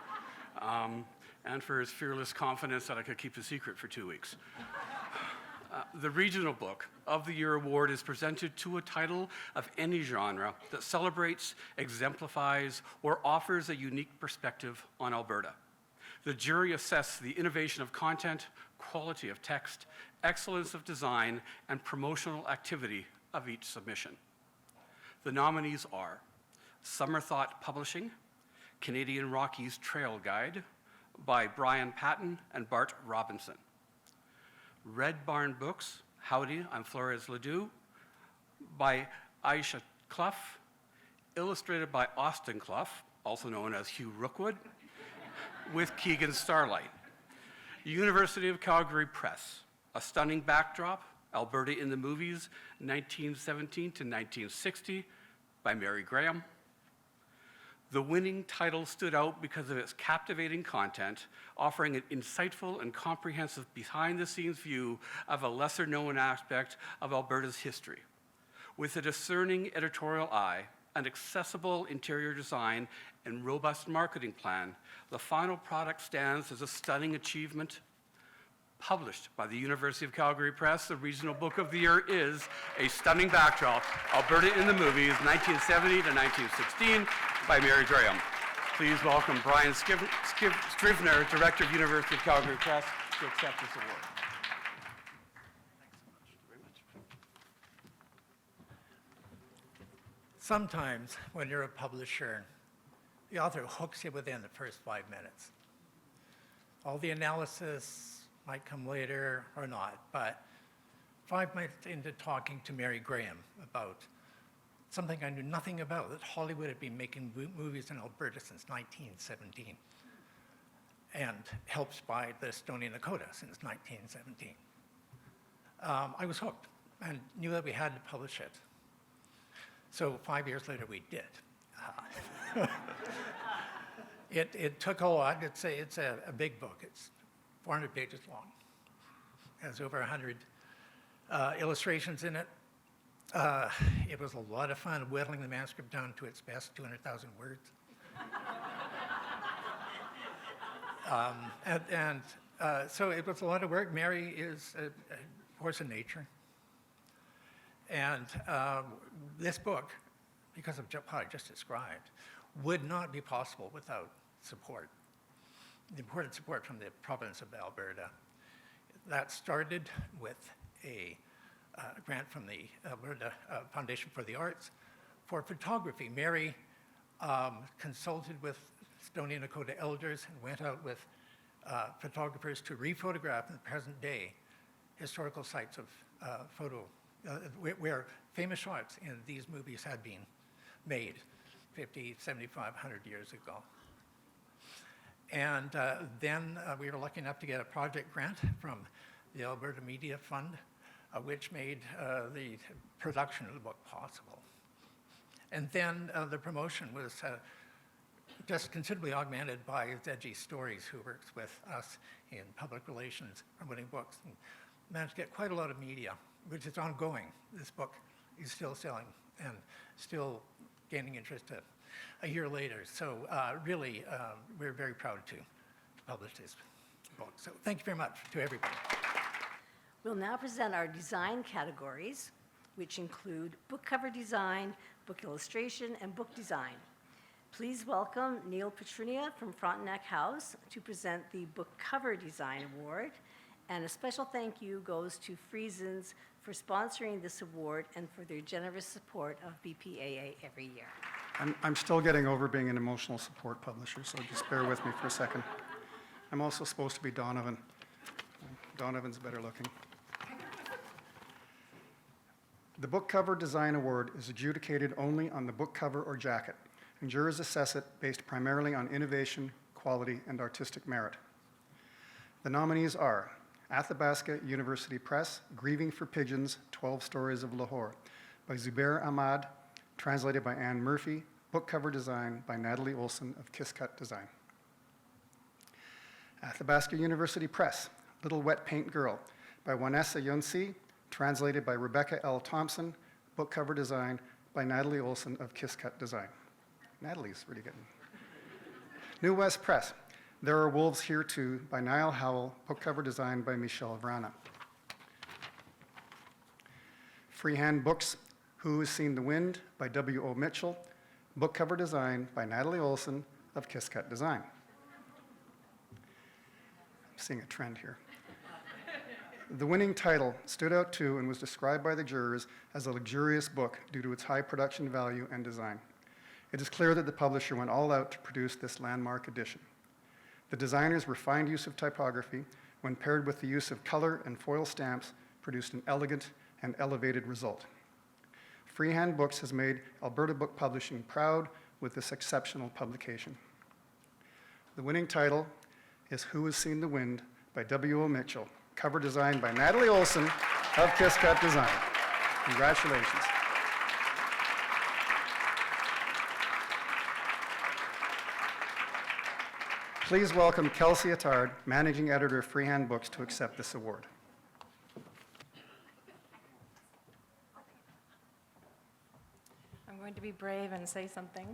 and for his fearless confidence that I could keep the secret for 2 weeks. The Regional Book of the Year Award is presented to a title of any genre that celebrates, exemplifies, or offers a unique perspective on Alberta. The jury assess the innovation of content, quality of text, excellence of design, and promotional activity of each submission. The nominees are Summer Thought Publishing, Canadian Rockies Trail Guide by Brian Patton and Bart Robinson. Red Barn Books, Howdy, I'm Flores Ledoux, by Aisha Clough, illustrated by Austin Clough, also known as Hugh Rookwood, with Keegan Starlight. University of Calgary Press, A Stunning Backdrop, Alberta in the Movies, 1917 to 1960, by Mary Graham. The winning title stood out because of its captivating content, offering an insightful and comprehensive behind-the-scenes view of a lesser-known aspect of Alberta's history. With a discerning editorial eye, an accessible interior design, and robust marketing plan, the final product stands as a stunning achievement. Published by the University of Calgary Press, the Regional Book of the Year is A Stunning Backdrop, Alberta in the Movies, 1970 to 1916, by Mary Graham. Please welcome Brian Scrivener, Director of University of Calgary Press, to accept this award. Sometimes when you're a publisher, the author hooks you within the first 5 minutes. All the analysis might come later or not, but 5 minutes into talking to Mary Graham about something I knew nothing about, that Hollywood had been making movies in Alberta since 1917, and helped by the Stony Nakoda since 1917. I was hooked and knew that we had to publish it. So 5 years later, we did. It took a lot. It's a big book. It's 400 pages long. It has over 100 illustrations in it. It was a lot of fun whittling the manuscript down to its best, 200,000 words. So it was a lot of work. Mary is a force of nature. And this book, because of what I just described, would not be possible without support, the important support from the province of Alberta. That started with a grant from the Alberta Foundation for the Arts for photography. Mary consulted with Stoney and Nakota elders and went out with photographers to rephotograph in the present day historical sites of where famous shots in these movies had been made 50, 75, 100 years ago. And then we were lucky enough to get a project grant from the Alberta Media Fund, which made the production of the book possible. And then the promotion was just considerably augmented by Zedgy Stories, who works with us in public relations, promoting books, and managed to get quite a lot of media, which is ongoing. This book is still selling and still gaining interest a year later. So really, we're very proud to publish this book. So thank you very much to everybody. We'll now present our design categories, which include book cover design, book illustration, and book design. Please welcome Neil Petrinia from Frontenac House to present the Book Cover Design Award. And a special thank you goes to Friesens for sponsoring this award and for their generous support of BPAA every year. I'm still getting over being an emotional support publisher, so just bear with me for a second. I'm also supposed to be Donovan. Donovan's better looking. The Book Cover Design Award is adjudicated only on the book cover or jacket, and jurors assess it based primarily on innovation, quality, and artistic merit. The nominees are Athabasca University Press, Grieving for Pigeons, 12 Stories of Lahore, by Zubair Ahmad, translated by Anne Murphy, book cover design by Natalie Olson of Kiss Cut Design. Athabasca University Press, Little Wet Paint Girl, by Wanessa Yonsi, translated by Rebecca L. Thompson, book cover design by Natalie Olson of Kiss Cut Design. Natalie's really getting. New West Press, There Are Wolves Here Too, by Niall Howell, book cover design by Michelle Vrana. Freehand Books, Who Has Seen the Wind, by W.O. Mitchell, book cover design by Natalie Olson of Kiss Cut Design. I'm seeing a trend here. The winning title stood out too and was described by the jurors as a luxurious book due to its high production value and design. It is clear that the publisher went all out to produce this landmark edition. The designer's refined use of typography, when paired with the use of color and foil stamps, produced an elegant and elevated result. Freehand Books has made Alberta Book Publishing proud with this exceptional publication. The winning title is Who Has Seen the Wind by W.O. Mitchell, cover design by Natalie Olson of Kiss Cut Design. Congratulations. Please welcome Kelsey Attard, Managing Editor of Freehand Books, to accept this award. I'm going to be brave and say something.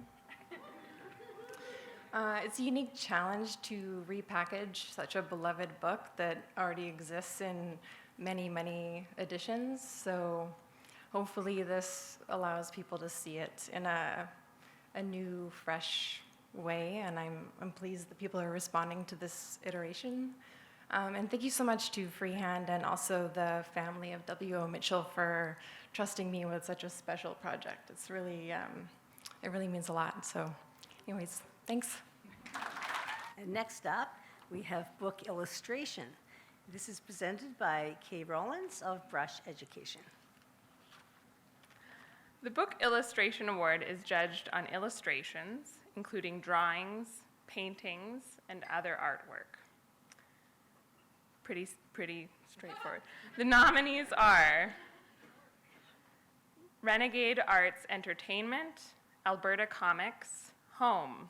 It's a unique challenge to repackage such a beloved book that already exists in many, many editions. So hopefully this allows people to see it in a new, fresh way. And I'm pleased that people are responding to this iteration. And thank you so much to Freehand and also the family of W.O. Mitchell for trusting me with such a special project. It's really, it really means a lot. So anyways, thanks. And next up, we have book illustration. This is presented by Kay Rollins of Brush Education. The Book Illustration Award is judged on illustrations, including drawings, paintings, and other artwork. Pretty straightforward. The nominees are Renegade Arts Entertainment, Alberta Comics, Home,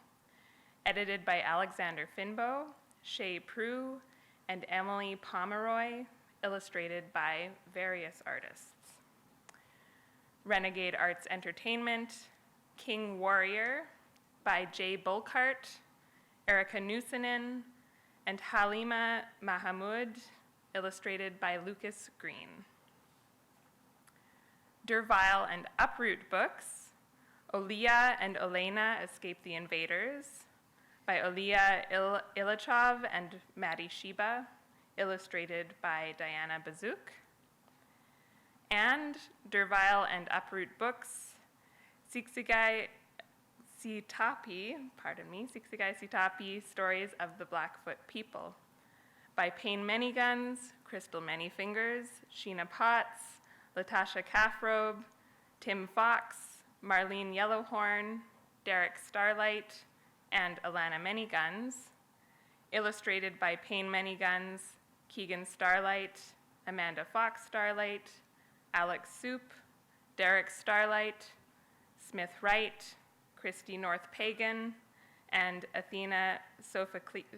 edited by Alexander Finbow, Shay Prue, and Emily Pomeroy, illustrated by various artists. Renegade Arts Entertainment, King Warrior, by Jay Bulkhart, Erica Newsonen, and Halima Mahamud, illustrated by Lucas Green. Dervile and Uproot Books, Olia and Olena Escape the Invaders, by Olia Ilachov and Maddie Shiba, illustrated by Diana Bazouk. And Dervile and Uproot Books, Siksigai Sitapi, Stories of the Blackfoot People, by Payne Manyguns, Crystal Manyfingers, Sheena Potts, Latasha Calfrobe, Tim Fox, Marlene Yellowhorn, Derek Starlight, and Alana Manyguns, illustrated by Payne Manyguns, Keegan Starlight, Amanda Fox Starlight, Alex Soup, Derek Starlight, Smith Wright, Christy North Pagan, and Athena Sophocleus.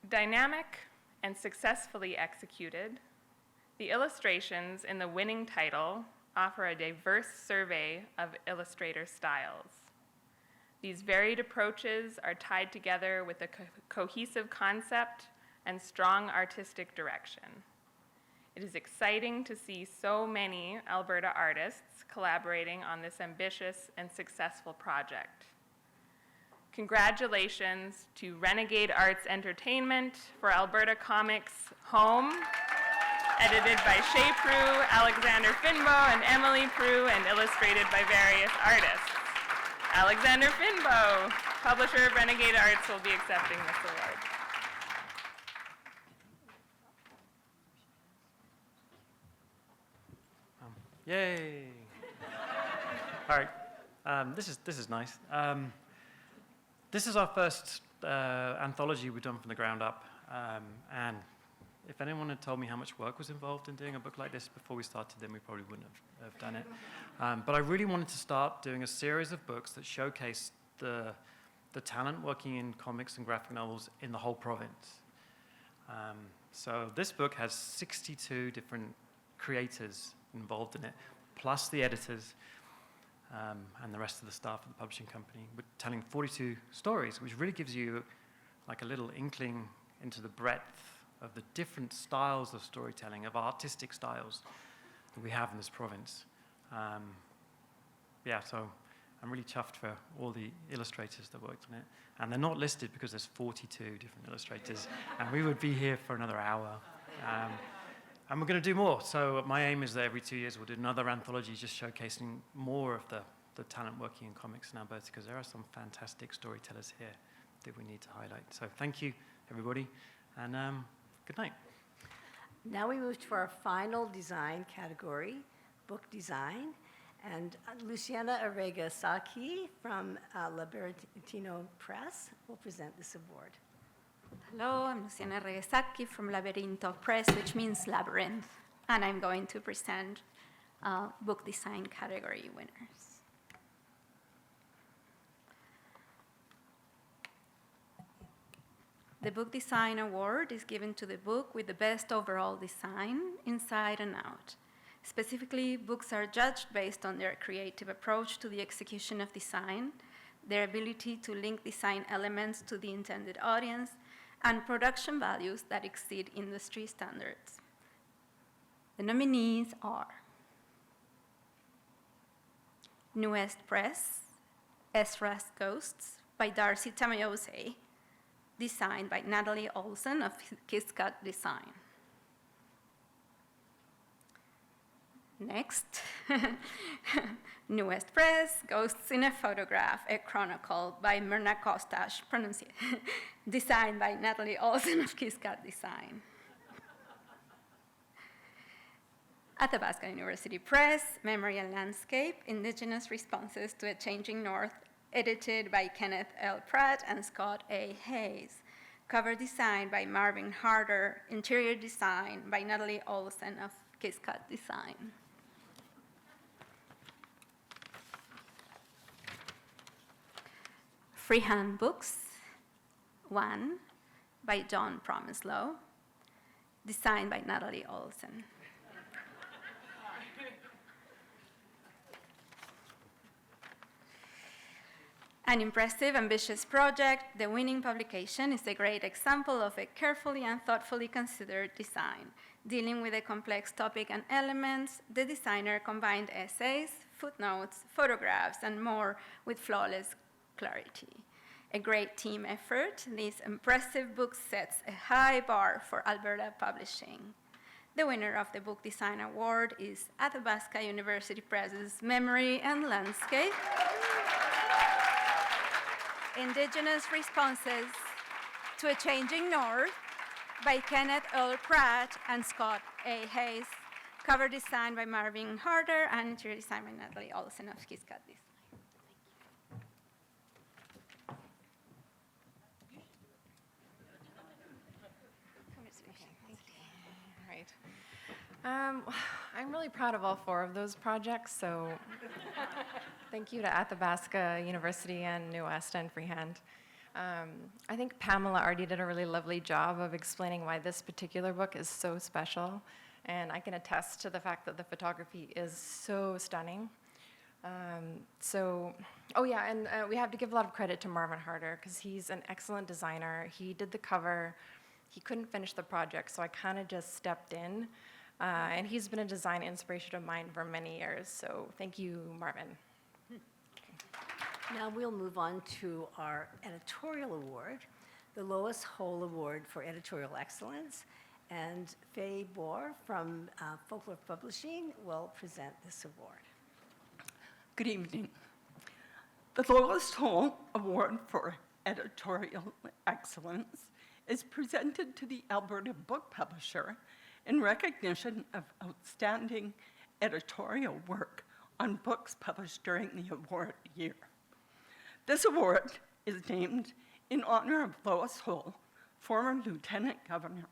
Dynamic and successfully executed, the illustrations in the winning title offer a diverse survey of illustrator styles. These varied approaches are tied together with a cohesive concept and strong artistic direction. It is exciting to see so many Alberta artists collaborating on this ambitious and successful project. Congratulations to Renegade Arts Entertainment for Alberta Comics Home, edited by Shay Prue, Alexander Finbow, and Emily Prue, and illustrated by various artists. Alexander Finbow, publisher of Renegade Arts, will be accepting this award. Yay! All right, this is nice. This is our first anthology we've done from the ground up, and if anyone had told me how much work was involved in doing a book like this before we started, then we probably wouldn't have done it. But I really wanted to start doing a series of books that showcase the talent working in comics and graphic novels in the whole province. So this book has 62 different creators involved in it, plus the editors and the rest of the staff of the publishing company. We're telling 42 stories, which really gives you like a little inkling into the breadth of the different styles of storytelling, of artistic styles that we have in this province. Yeah, so I'm really chuffed for all the illustrators that worked on it. And they're not listed because there's 42 different illustrators, and we would be here for another hour. And we're going to do more. So my aim is that every 2 years we'll do another anthology just showcasing more of the talent working in comics in Alberta, because there are some fantastic storytellers here that we need to highlight. So thank you, everybody, and good night. Now we move to our final design category, book design. And Luciana Arregasaki from Labertino Press will present this award. Hello, I'm Luciana Regesaki from Laberinto Press, which means labyrinth, and I'm going to present book design category winners. The Book Design Award is given to the book with the best overall design, inside and out. Specifically, books are judged based on their creative approach to the execution of design, their ability to link design elements to the intended audience, and production values that exceed industry standards. The nominees are Newest Press, Ezra's Ghosts by Darcy Tamayose, designed by Natalie Olsen of Kiscut Design. Next, Newest Press, Ghosts in a Photograph, a Chronicle by Myrna Kostash, designed by Natalie Olsen of Kiscut Design. Athabasca University Press, Memory and Landscape, Indigenous Responses to a Changing North, edited by Kenneth L. Pratt and Scott A. Hayes. Cover design by Marvin Harder, interior design by Natalie Olsen of Kiscut Design. Freehand Books, 1 by John Promislow, designed by Natalie Olsen. An impressive, ambitious project, the winning publication is a great example of a carefully and thoughtfully considered design. Dealing with a complex topic and elements, the designer combined essays, footnotes, photographs, and more with flawless clarity. A great team effort, this impressive book sets a high bar for Alberta publishing. The winner of the Book Design Award is Athabasca University Press's Memory and Landscape. Indigenous Responses to a Changing North by Kenneth Earl Pratt and Scott A. Hayes. Cover design by Marvin Harder and interior design by Natalie Olsenovsky's got this. Right. I'm really proud of all 4 of those projects, so thank you to Athabasca University and New West and Freehand. I think Pamela already did a really lovely job of explaining why this particular book is so special, and I can attest to the fact that the photography is so stunning. We have to give a lot of credit to Marvin Harder because he's an excellent designer. He did the cover. He couldn't finish the project, so I kind of just stepped in. And he's been a design inspiration of mine for many years, so thank you, Marvin. Now we'll move on to our editorial award, the Lois Hole Award for Editorial Excellence. And Faye Bohr from Folklore Publishing will present this award. Good evening. The Lois Hole Award for Editorial Excellence is presented to the Alberta Book Publisher in recognition of outstanding editorial work on books published during the award year. This award is named in honor of Lois Hole, former Lieutenant Governor,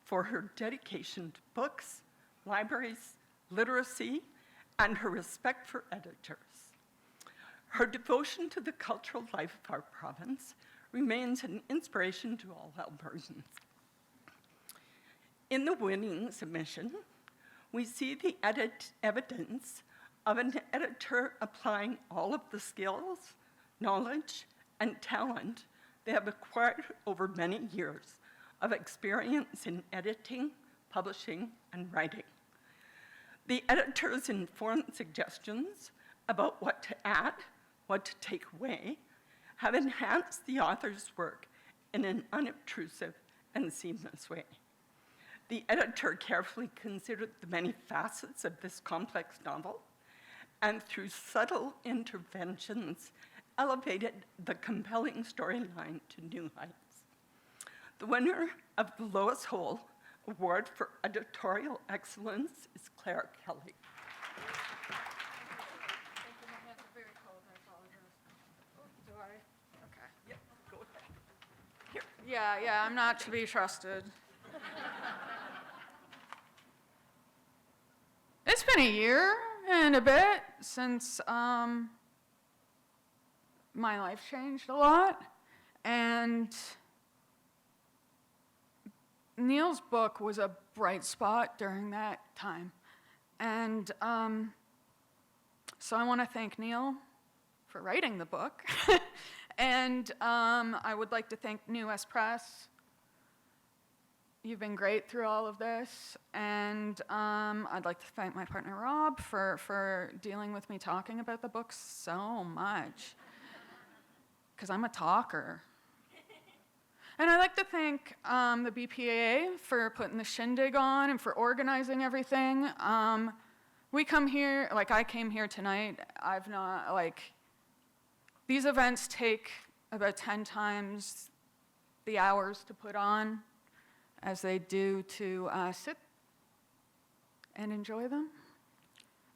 for her dedication to books, libraries, literacy, and her respect for editors. Her devotion to the cultural life of our province remains an inspiration to all Albertans. In the winning submission, we see the evidence of an editor applying all of the skills, knowledge, and talent they have acquired over many years of experience in editing, publishing, and writing. The editor's informed suggestions about what to add, what to take away, have enhanced the author's work in an unobtrusive and seamless way. The editor carefully considered the many facets of this complex novel, and through subtle interventions, elevated the compelling storyline to new heights. The winner of the Lois Hole Award for Editorial Excellence is Claire Kelly. Yeah, I'm not to be trusted. It's been a year and a bit since my life changed a lot, and Neil's book was a bright spot during that time. And so I want to thank Neil for writing the book. And I would like to thank New West Press. You've been great through all of this. And I'd like to thank my partner, Rob, for dealing with me talking about the book so much. Because I'm a talker. And I'd like to thank the BPAA for putting the shindig on and for organizing everything. We come here, like I came here tonight, these events take about 10 times the hours to put on as they do to sit and enjoy them.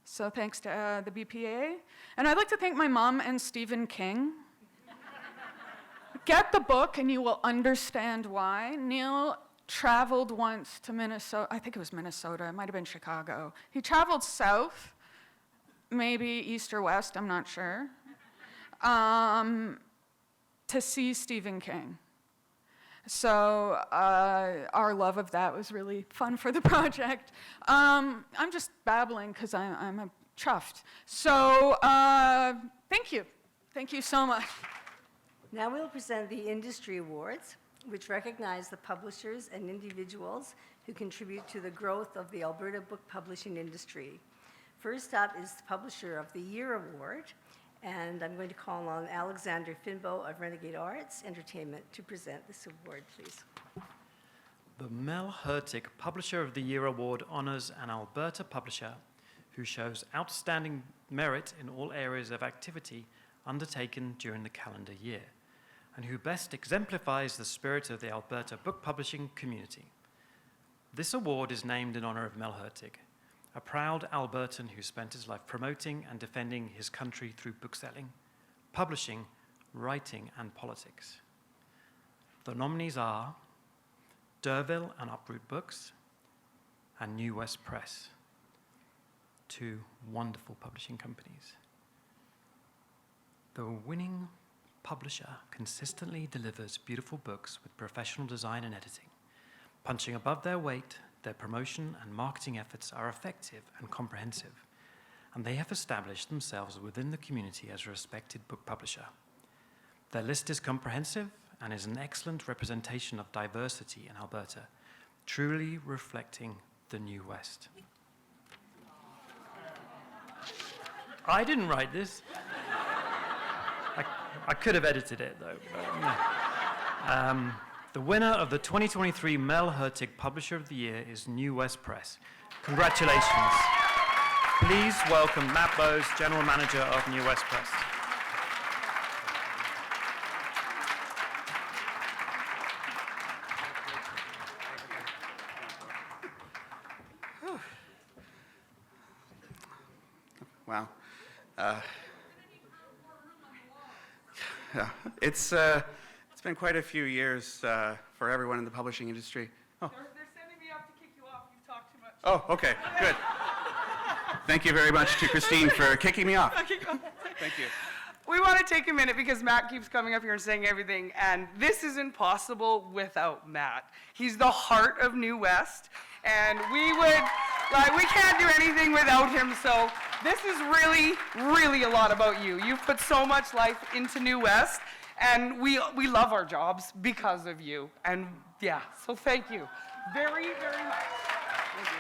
So thanks to the BPAA. And I'd like to thank my mom and Stephen King. Get the book and you will understand why. Neil traveled once to Minnesota. I think it was Minnesota. It might have been Chicago. He traveled south, maybe east or west, I'm not sure, to see Stephen King. So our love of that was really fun for the project. I'm just babbling because I'm chuffed. So thank you. Thank you so much. Now we'll present the Industry Awards, which recognize the publishers and individuals who contribute to the growth of the Alberta book publishing industry. First up is the Publisher of the Year Award, and I'm going to call on Alexander Finbow of Renegade Arts Entertainment to present this award, please. The Mel Hurtig Publisher of the Year Award honors an Alberta publisher who shows outstanding merit in all areas of activity undertaken during the calendar year, and who best exemplifies the spirit of the Alberta book publishing community. This award is named in honor of Mel Hurtig, a proud Albertan who spent his life promoting and defending his country through bookselling, publishing, writing, and politics. The nominees are Derville and Uproot Books and New West Press, two wonderful publishing companies. The winning publisher consistently delivers beautiful books with professional design and editing. Punching above their weight, their promotion and marketing efforts are effective and comprehensive, and they have established themselves within the community as a respected book publisher. Their list is comprehensive and is an excellent representation of diversity in Alberta, truly reflecting the New West. I didn't write this. I could have edited it, though. But, the winner of the 2023 Mel Hurtig Publisher of the Year is New West Press. Congratulations. Please welcome Matt Bowes, General Manager of New West Press. Wow. Yeah, it's been quite a few years for everyone in the publishing industry. Oh. They're sending me up to kick you off. You've talked too much. Oh, okay, good. Thank you very much to Christine for kicking me off. Thank you. We want to take a minute because Matt keeps coming up here and saying everything, and this isn't possible without Matt. He's the heart of New West, and we can't do anything without him, so this is really, really a lot about you. You've put so much life into New West, and we love our jobs because of you, and yeah, so thank you very, very much. Thank you.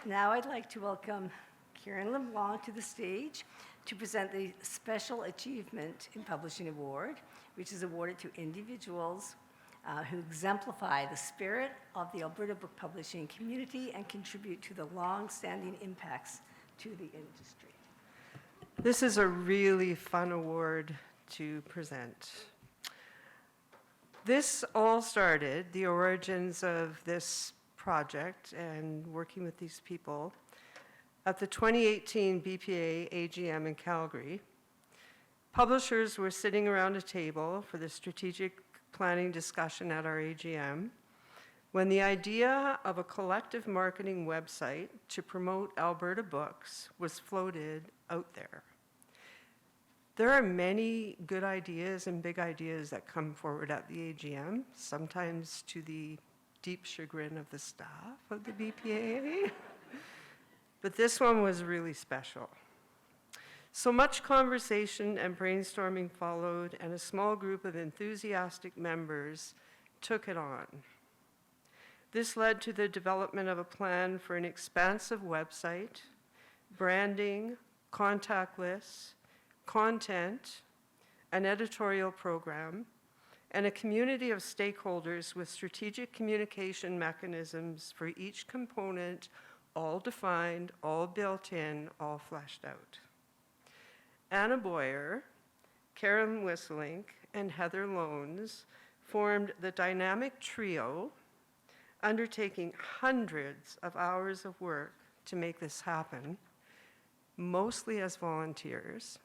Now I'd like to welcome Karen LeBlanc to the stage to present the Special Achievement in Publishing Award, which is awarded to individuals who exemplify the spirit of the Alberta book publishing community and contribute to the long-standing impacts to the industry. This is a really fun award to present. This all started, the origins of this project and working with these people, at the 2018 BPA AGM in Calgary. Publishers were sitting around a table for the strategic planning discussion at our AGM when the idea of a collective marketing website to promote Alberta books was floated out there. There are many good ideas and big ideas that come forward at the AGM, sometimes to the deep chagrin of the staff of the BPA. But this one was really special. So much conversation and brainstorming followed, and a small group of enthusiastic members took it on. This led to the development of a plan for an expansive website, branding, contact lists, content, an editorial program, and a community of stakeholders with strategic communication mechanisms for each component, all defined, all built in, all fleshed out. Anna Boyer, Karen Wisselink, and Heather Loans formed the dynamic trio, undertaking hundreds of hours of work to make this happen, mostly as volunteers,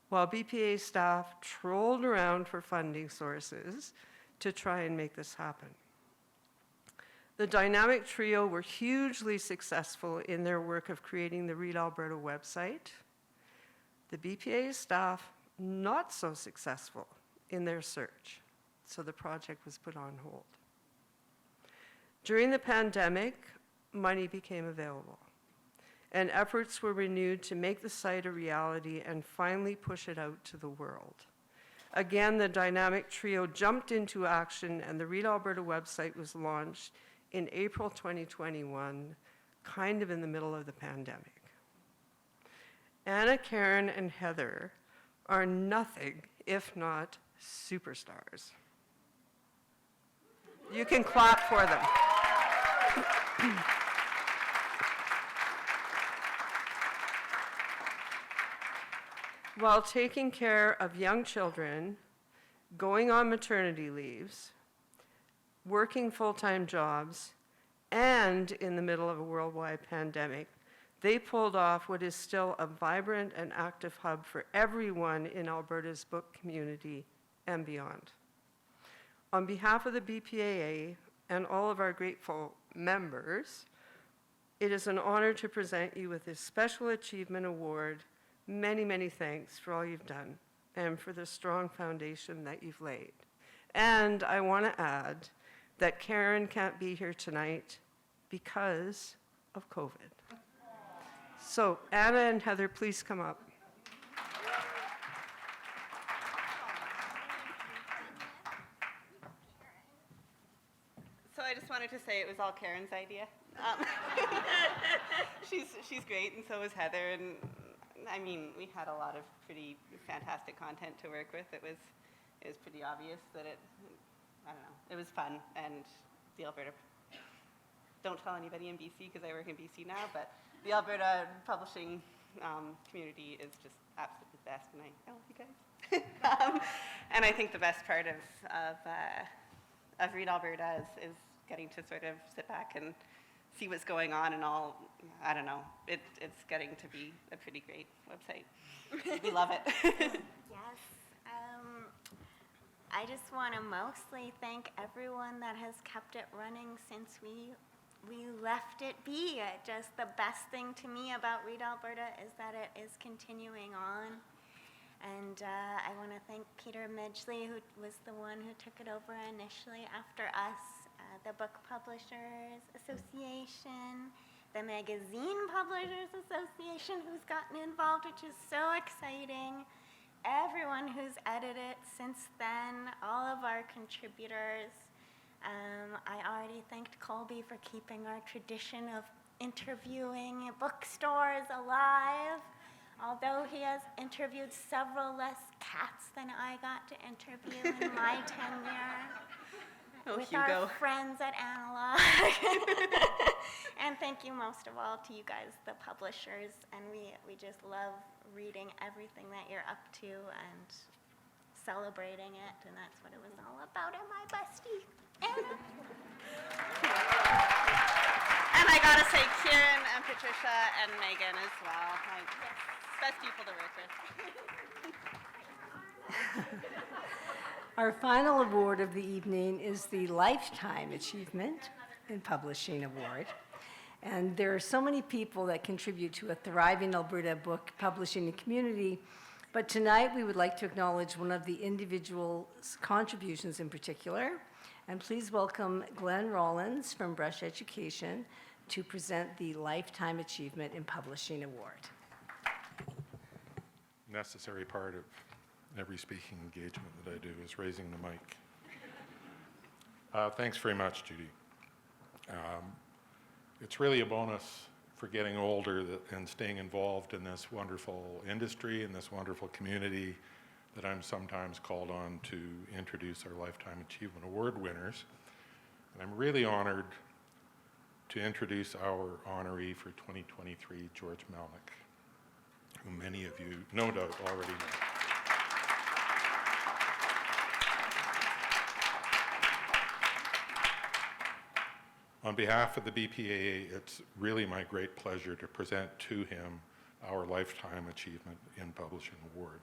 while BPA staff trolled around for funding sources to try and make this happen. The dynamic trio were hugely successful in their work of creating the Read Alberta website. The BPA staff, not so successful in their search, so the project was put on hold. During the pandemic, money became available, and efforts were renewed to make the site a reality and finally push it out to the world. Again, the dynamic trio jumped into action, and the Read Alberta website was launched in April 2021, kind of in the middle of the pandemic. Anna, Karen, and Heather are nothing if not superstars. You can clap for them. While taking care of young children, going on maternity leaves, working full-time jobs, and in the middle of a worldwide pandemic, they pulled off what is still a vibrant and active hub for everyone in Alberta's book community and beyond. On behalf of the BPAA and all of our grateful members, it is an honor to present you with this Special Achievement Award. Many, many thanks for all you've done and for the strong foundation that you've laid. And I want to add that Karen can't be here tonight because of COVID. So Anna and Heather, please come up. So I just wanted to say it was all Karen's idea. She's great, and so was Heather. And I mean, we had a lot of pretty fantastic content to work with. It was pretty obvious that I don't know, it was fun. And the Alberta, don't tell anybody in BC because I work in BC now, but the Alberta publishing community is just absolutely the best, and I love you guys. And I think the best part of Read Alberta is getting to sort of sit back and see what's going on and all. I don't know. It's getting to be a pretty great website. We love it. Yes. I just want to mostly thank everyone that has kept it running since we left it be. Just the best thing to me about Read Alberta is that it is continuing on. And I want to thank Peter Midgley, who was the one who took it over initially after us, the Book Publishers Association, the Magazine Publishers Association, who's gotten involved, which is so exciting. Everyone who's edited since then, all of our contributors. I already thanked Colby for keeping our tradition of interviewing bookstores alive. Although he has interviewed several less cats than I got to interview in my tenure. Oh, with Hugo. our friends at Analog. And thank you most of all to you guys, the publishers. And we just love reading everything that you're up to and celebrating it. And that's what it was all about. And my bestie, Anna. And I gotta say, Kieran and Patricia and Megan as well. Best people to work with. Our final award of the evening is the Lifetime Achievement in Publishing Award. And there are so many people that contribute to a thriving Alberta book publishing community, but tonight we would like to acknowledge one of the individuals' contributions in particular. And please welcome Glenn Rollins from Brush Education to present the Lifetime Achievement in Publishing Award. Necessary part of every speaking engagement that I do is raising the mic. Thanks very much, Judy. It's really a bonus for getting older and staying involved in this wonderful industry and this wonderful community that I'm sometimes called on to introduce our Lifetime Achievement Award winners. And I'm really honored to introduce our honoree for 2023, George Melnick, who many of you no doubt already know. On behalf of the BPAA, it's really my great pleasure to present to him our Lifetime Achievement in Publishing Award.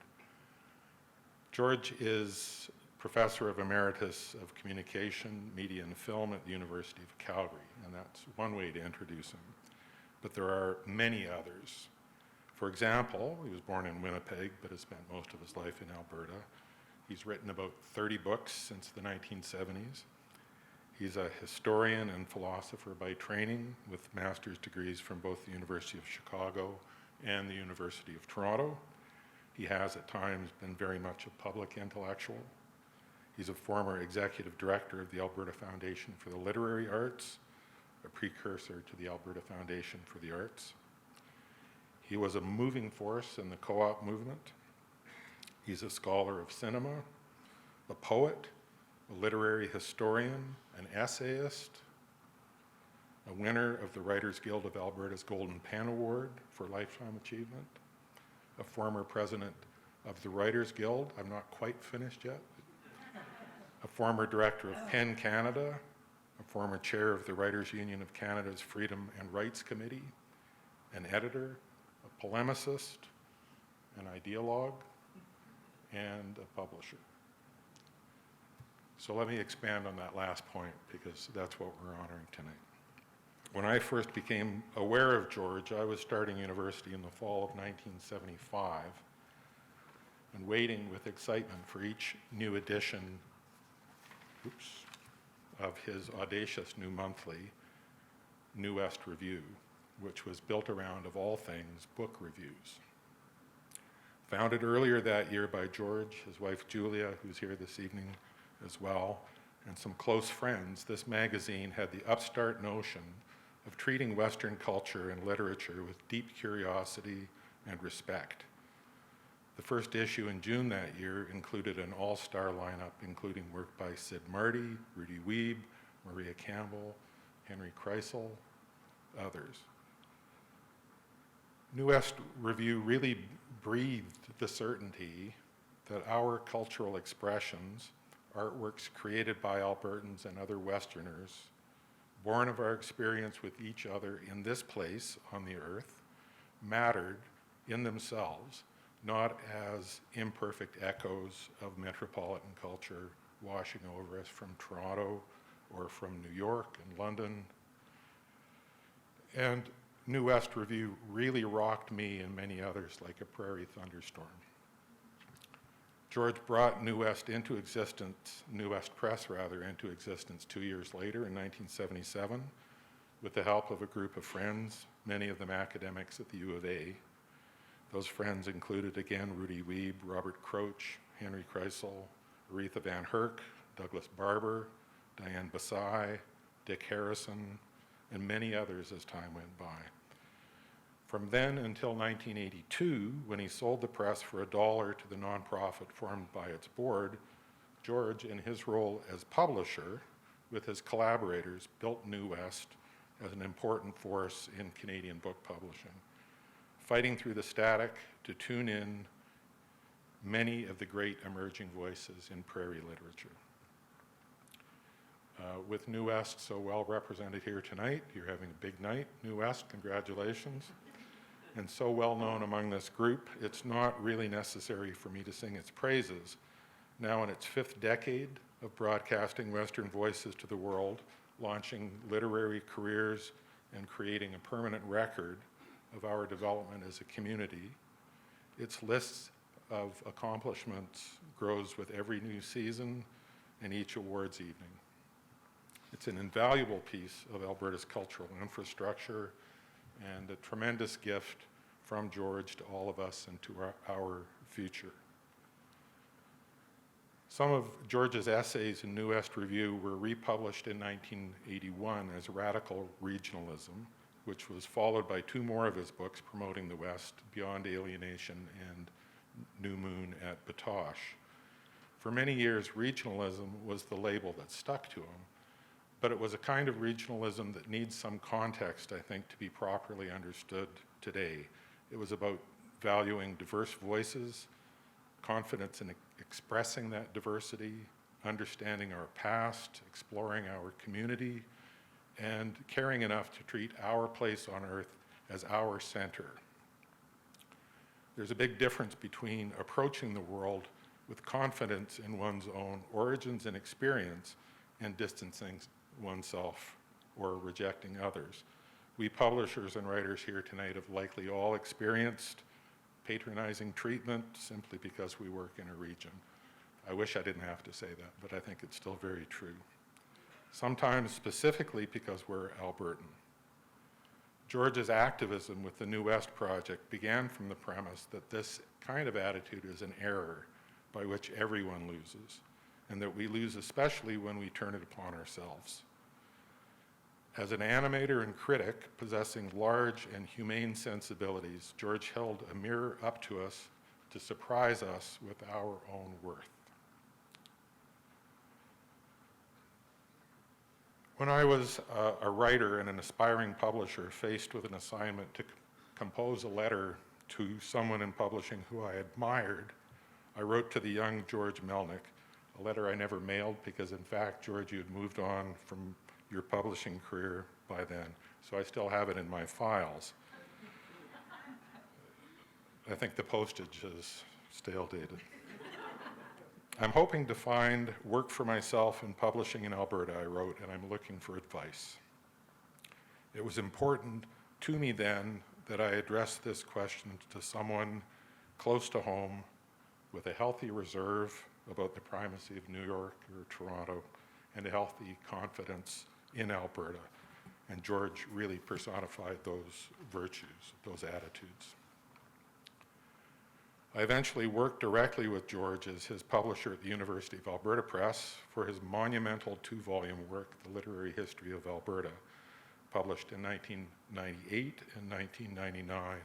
George is Professor of Emeritus of Communication, Media and Film at the University of Calgary, and that's one way to introduce him. But there are many others. For example, he was born in Winnipeg, but has spent most of his life in Alberta. He's written about 30 books since the 1970s. He's a historian and philosopher by training with master's degrees from both the University of Chicago and the University of Toronto. He has at times been very much a public intellectual. He's a former executive director of the Alberta Foundation for the Literary Arts, a precursor to the Alberta Foundation for the Arts. He was a moving force in the co-op movement. He's a scholar of cinema, a poet, a literary historian, an essayist, a winner of the Writers Guild of Alberta's Golden Pen Award for Lifetime Achievement, a former president of the Writers Guild, I'm not quite finished yet, a former director of PEN Canada, a former chair of the Writers Union of Canada's Freedom and Rights Committee, an editor, a polemicist, an ideologue, and a publisher. So let me expand on that last point because that's what we're honoring tonight. When I first became aware of George, I was starting university in the fall of 1975 and waiting with excitement for each new edition of his audacious new monthly, New West Review, which was built around, of all things, book reviews. Founded earlier that year by George, his wife Julia, who's here this evening as well, and some close friends, this magazine had the upstart notion of treating Western culture and literature with deep curiosity and respect. The first issue in June that year included an all-star lineup, including work by Sid Marty, Rudy Wiebe, Maria Campbell, Henry Kreisel, others. New West Review really breathed the certainty that our cultural expressions, artworks created by Albertans and other Westerners, born of our experience with each other in this place on the earth, mattered in themselves, not as imperfect echoes of metropolitan culture washing over us from Toronto or from New York and London. And New West Review really rocked me and many others like a prairie thunderstorm. George brought New West into existence, New West Press rather, into existence 2 years later in 1977 with the help of a group of friends, many of them academics at the U of A. Those friends included, again, Rudy Wiebe, Robert Croach, Henry Kreisel, Aretha Van Herk, Douglas Barber, Diane Basai, Dick Harrison, and many others as time went by. From then until 1982, when he sold the press for $1 to the nonprofit formed by its board, George, in his role as publisher, with his collaborators, built New West as an important force in Canadian book publishing, fighting through the static to tune in many of the great emerging voices in prairie literature. With New West so well represented here tonight, you're having a big night. New West, congratulations. And so well known among this group, it's not really necessary for me to sing its praises. Now in its 5th decade of broadcasting Western voices to the world, launching literary careers and creating a permanent record of our development as a community, its list of accomplishments grows with every new season and each awards evening. It's an invaluable piece of Alberta's cultural infrastructure and a tremendous gift from George to all of us and to our future. Some of George's essays in New West Review were republished in 1981 as Radical Regionalism, which was followed by 2 more of his books promoting the West, Beyond Alienation and New Moon at Batoche. For many years, regionalism was the label that stuck to him, but it was a kind of regionalism that needs some context, I think, to be properly understood today. It was about valuing diverse voices, confidence in expressing that diversity, understanding our past, exploring our community, and caring enough to treat our place on earth as our center. There's a big difference between approaching the world with confidence in one's own origins and experience and distancing oneself or rejecting others. We publishers and writers here tonight have likely all experienced patronizing treatment simply because we work in a region. I wish I didn't have to say that, but I think it's still very true. sometimes specifically because we're Albertan. George's activism with the New West Project began from the premise that this kind of attitude is an error by which everyone loses, and that we lose especially when we turn it upon ourselves. As an animator and critic possessing large and humane sensibilities, George held a mirror up to us to surprise us with our own worth. When I was a writer and an aspiring publisher faced with an assignment to compose a letter to someone in publishing who I admired, I wrote to the young George Melnick, a letter I never mailed because, in fact, George, you had moved on from your publishing career by then, so I still have it in my files. I think the postage is stale dated. I'm hoping to find work for myself in publishing in Alberta, I wrote, and I'm looking for advice. It was important to me then that I address this question to someone close to home with a healthy reserve about the primacy of New York or Toronto and a healthy confidence in Alberta. And George really personified those virtues, those attitudes. I eventually worked directly with George as his publisher at the University of Alberta Press for his monumental 2-volume work, The Literary History of Alberta, published in 1998 and 1999.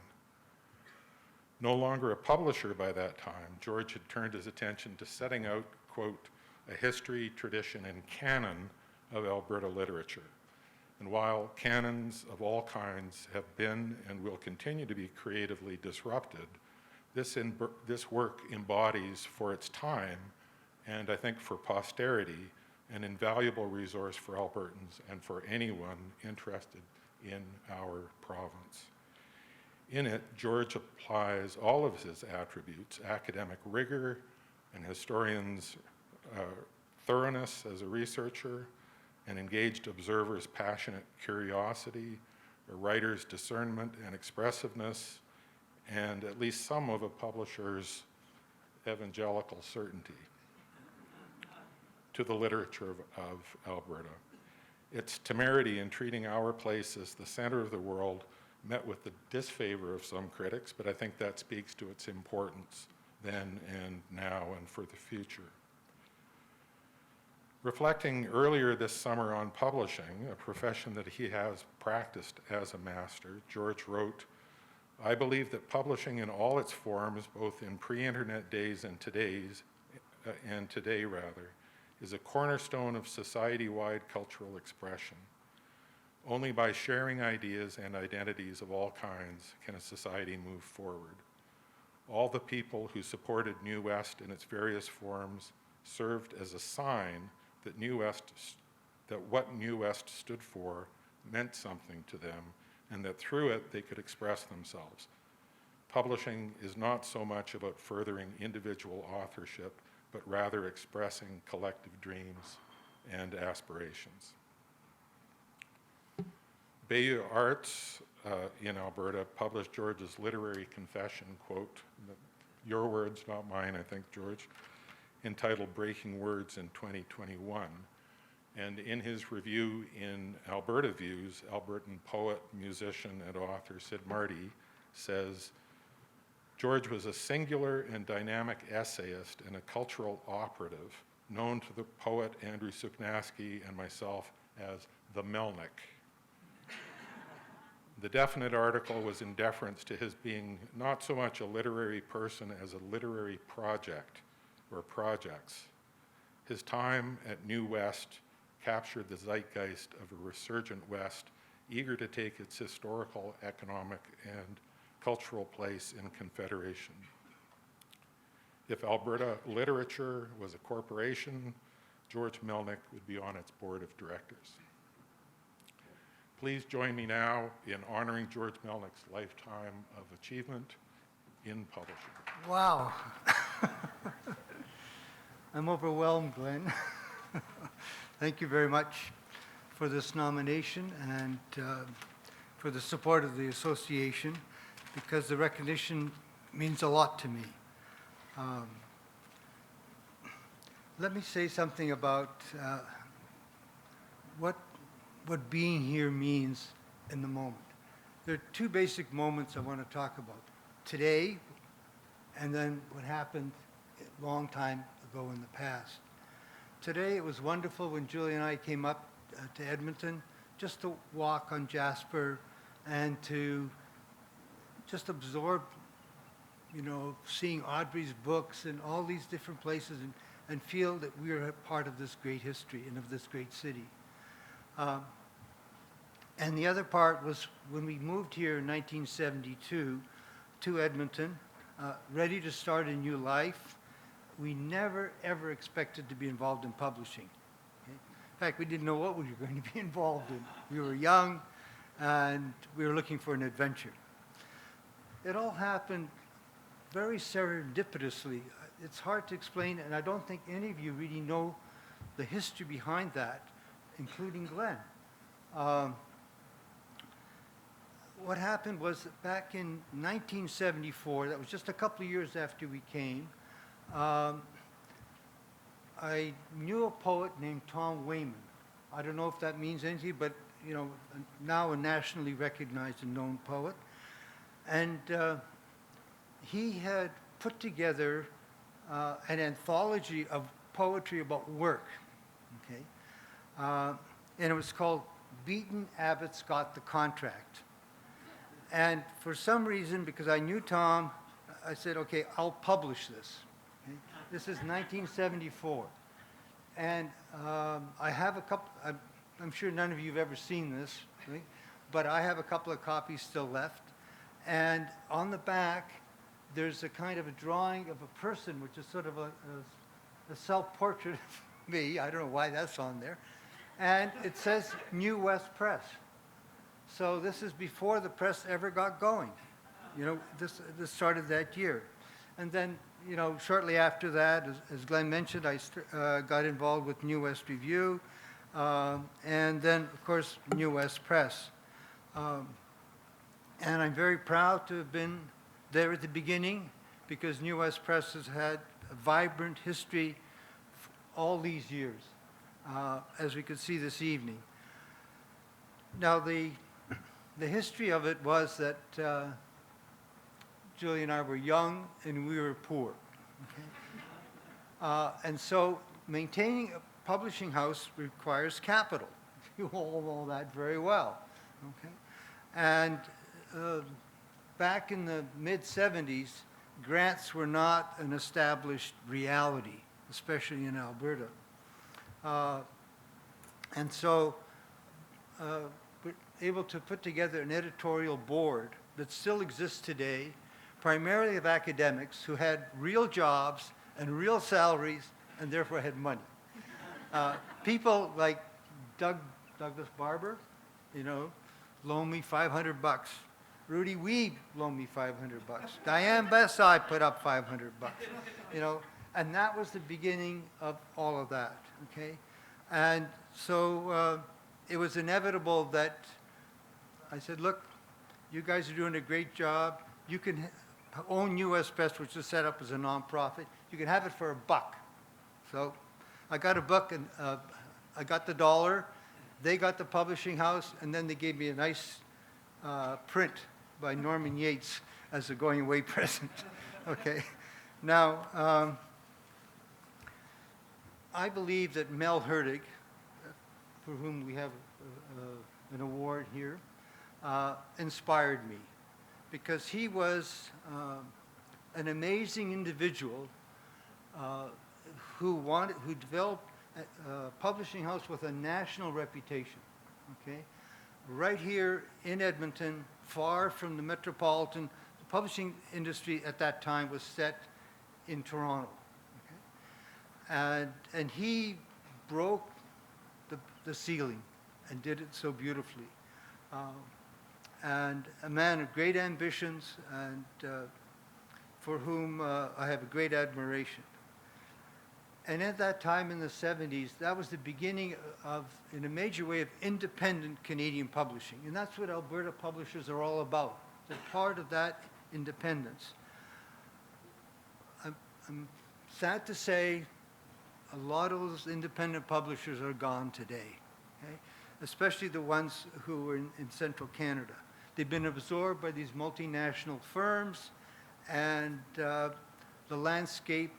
No longer a publisher by that time, George had turned his attention to setting out, quote, a history, tradition, and canon of Alberta literature. And while canons of all kinds have been and will continue to be creatively disrupted, this work embodies for its time, and I think for posterity, an invaluable resource for Albertans and for anyone interested in our province. In it, George applies all of his attributes, academic rigor, an historian's thoroughness as a researcher, an engaged observer's passionate curiosity, a writer's discernment and expressiveness, and at least some of a publisher's evangelical certainty to the literature of Alberta. Its temerity in treating our place as the center of the world met with the disfavor of some critics, but I think that speaks to its importance then and now and for the future. Reflecting earlier this summer on publishing, a profession that he has practiced as a master, George wrote, I believe that publishing in all its forms, both in pre-internet days and today, is a cornerstone of society-wide cultural expression. Only by sharing ideas and identities of all kinds can a society move forward. All the people who supported New West in its various forms served as a sign that what New West stood for meant something to them, and that through it they could express themselves. Publishing is not so much about furthering individual authorship, but rather expressing collective dreams and aspirations. Bayou Arts in Alberta published George's literary confession, quote, your words, not mine, I think, George, entitled Breaking Words in 2021. And in his review in Alberta Views, Albertan poet, musician, and author Sid Marty says, George was a singular and dynamic essayist and a cultural operative, known to the poet Andrew Suknaski and myself as the Melnick. The definite article was in deference to his being not so much a literary person as a literary project or projects. His time at New West captured the zeitgeist of a resurgent West, eager to take its historical, economic, and cultural place in Confederation. If Alberta Literature was a corporation, George Melnick would be on its board of directors. Please join me now in honoring George Melnick's lifetime of achievement in publishing. Wow. I'm overwhelmed, Glenn. Thank you very much for this nomination and for the support of the association, because the recognition means a lot to me. Let me say something about what being here means in the moment. There are two basic moments I want to talk about. Today, and then what happened a long time ago in the past. Today, it was wonderful when Julie and I came up to Edmonton just to walk on Jasper and to just absorb, you know, seeing Audrey's books and all these different places and feel that we are a part of this great history and of this great city. And the other part was when we moved here in 1972 to Edmonton, ready to start a new life. We never, ever expected to be involved in publishing. Okay? In fact, we didn't know what we were going to be involved in. We were young, and we were looking for an adventure. It all happened very serendipitously. It's hard to explain, and I don't think any of you really know the history behind that, including Glenn. What happened was that back in 1974, that was just a couple of years after we came, I knew a poet named Tom Wayman. I don't know if that means anything, but you know, now a nationally recognized and known poet. And he had put together an anthology of poetry about work, okay? And it was called Beaton Abbott's Got the Contract. And for some reason, because I knew Tom, I said, okay, I'll publish this. Okay? This is 1974. And I have a couple, I'm sure none of you have ever seen this, right? But I have a couple of copies still left. And on the back, there's a kind of a drawing of a person, which is sort of a self-portrait of me. I don't know why that's on there. And it says New West Press. So this is before the press ever got going. You know, this started that year. And then, you know, shortly after that, as Glenn mentioned, I got involved with New West Review, and then, of course, New West Press. And I'm very proud to have been there at the beginning, because New West Press has had a vibrant history all these years, as we could see this evening. Now, the history of it was that Julie and I were young and we were poor. Okay? And so maintaining a publishing house requires capital. You all know that very well. Okay? And back in the mid-'70s, grants were not an established reality, especially in Alberta. And so we're able to put together an editorial board that still exists today, primarily of academics who had real jobs and real salaries and therefore had money. People like Douglas Barber, you know, loaned me $500. Rudy Weed loaned me $500. Diane Bessai put up $500, you know, and that was the beginning of all of that, okay? And so it was inevitable that I said, look, you guys are doing a great job. You can own US Press, which is set up as a nonprofit. You can have it for $1. So I got a book, and I got the dollar. They got the publishing house, and then they gave me a nice print by Norman Yates as a going-away present. Okay. Now, I believe that Mel Hurtig, for whom we have an award here, inspired me, because he was an amazing individual who developed a publishing house with a national reputation. Okay, right here in Edmonton, far from the metropolitan, the publishing industry at that time was set in Toronto. Okay? And he broke the ceiling and did it so beautifully. And a man of great ambitions, and for whom I have a great admiration. And at that time in the 70s, that was the beginning of, in a major way, of independent Canadian publishing. And that's what Alberta publishers are all about. They're part of that independence. I'm sad to say a lot of those independent publishers are gone today. okay? Especially the ones who were in central Canada. They've been absorbed by these multinational firms, and the landscape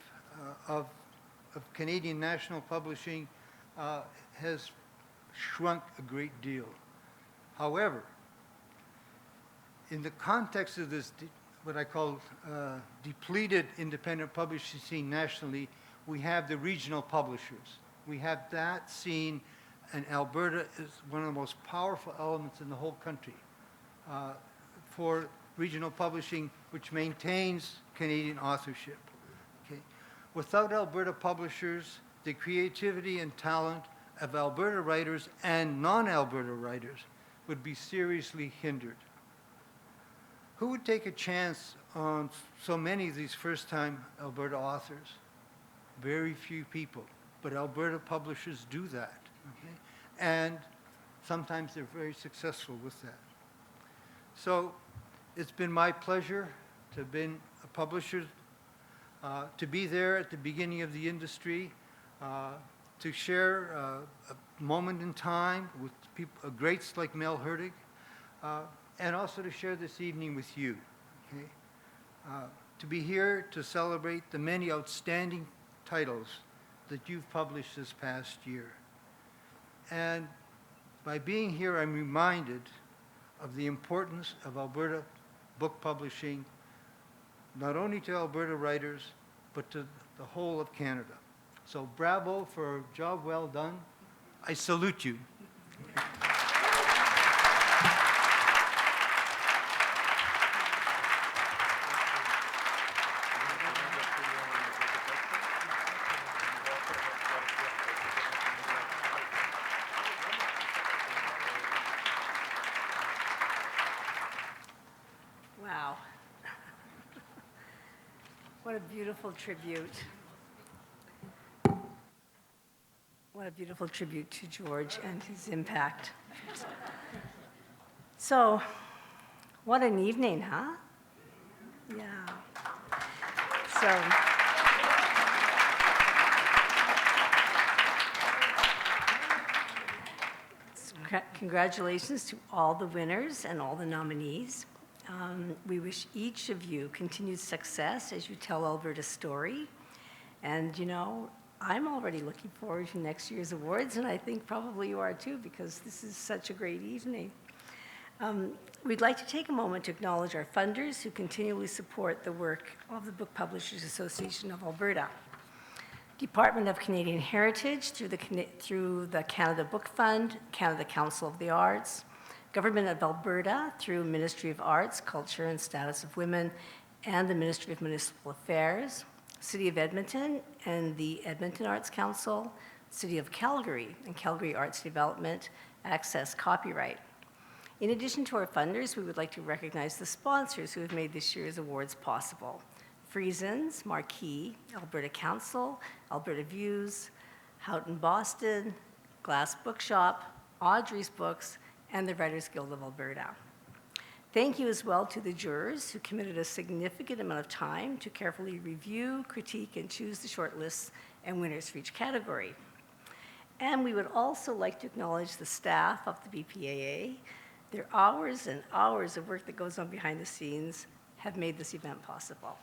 of Canadian national publishing has shrunk a great deal. However, in the context of this, what I call depleted independent publishing scene nationally, we have the regional publishers. We have that scene, and Alberta is one of the most powerful elements in the whole country for regional publishing, which maintains Canadian authorship. Okay? Without Alberta publishers, the creativity and talent of Alberta writers and non-Alberta writers would be seriously hindered. Who would take a chance on so many of these first-time Alberta authors? Very few people, but Alberta publishers do that, okay? And sometimes they're very successful with that. So it's been my pleasure to have been a publisher, to be there at the beginning of the industry, to share a moment in time with people, greats like Mel Hurtig, and also to share this evening with you. Okay? To be here to celebrate the many outstanding titles that you've published this past year. And by being here, I'm reminded of the importance of Alberta book publishing, not only to Alberta writers, but to the whole of Canada. So bravo for a job well done. I salute you. Wow. What a beautiful tribute. What a beautiful tribute to George and his impact. So, what an evening, huh? Yeah. So, congratulations to all the winners and all the nominees. We wish each of you continued success as you tell Alberta's story. And, you know, I'm already looking forward to next year's awards, and I think probably you are too, because this is such a great evening. We'd like to take a moment to acknowledge our funders who continually support the work of the Book Publishers Association of Alberta. Department of Canadian Heritage through the Canada Book Fund, Canada Council of the Arts, Government of Alberta through Ministry of Arts, Culture and Status of Women, and the Ministry of Municipal Affairs, City of Edmonton and the Edmonton Arts Council, City of Calgary and Calgary Arts Development, Access Copyright. In addition to our funders, we would like to recognize the sponsors who have made this year's awards possible. Friesens, Marquis, Alberta Counsel, Alberta Views, Houghton Boston, Glass Bookshop, Audreys Books, and the Writers Guild of Alberta. Thank you as well to the jurors who committed a significant amount of time to carefully review, critique, and choose the shortlists and winners for each category. And we would also like to acknowledge the staff of the BPAA. Their hours and hours of work that goes on behind the scenes have made this event possible.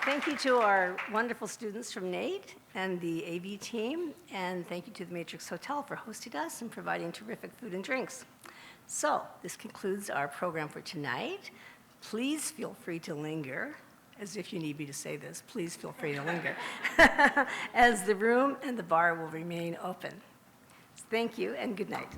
Thank you to our wonderful students from NAIT and the AV team, and thank you to the Matrix Hotel for hosting us and providing terrific food and drinks. So, this concludes our program for tonight. Please feel free to linger, as if you need me to say this, please feel free to linger, as the room and the bar will remain open. Thank you and good night.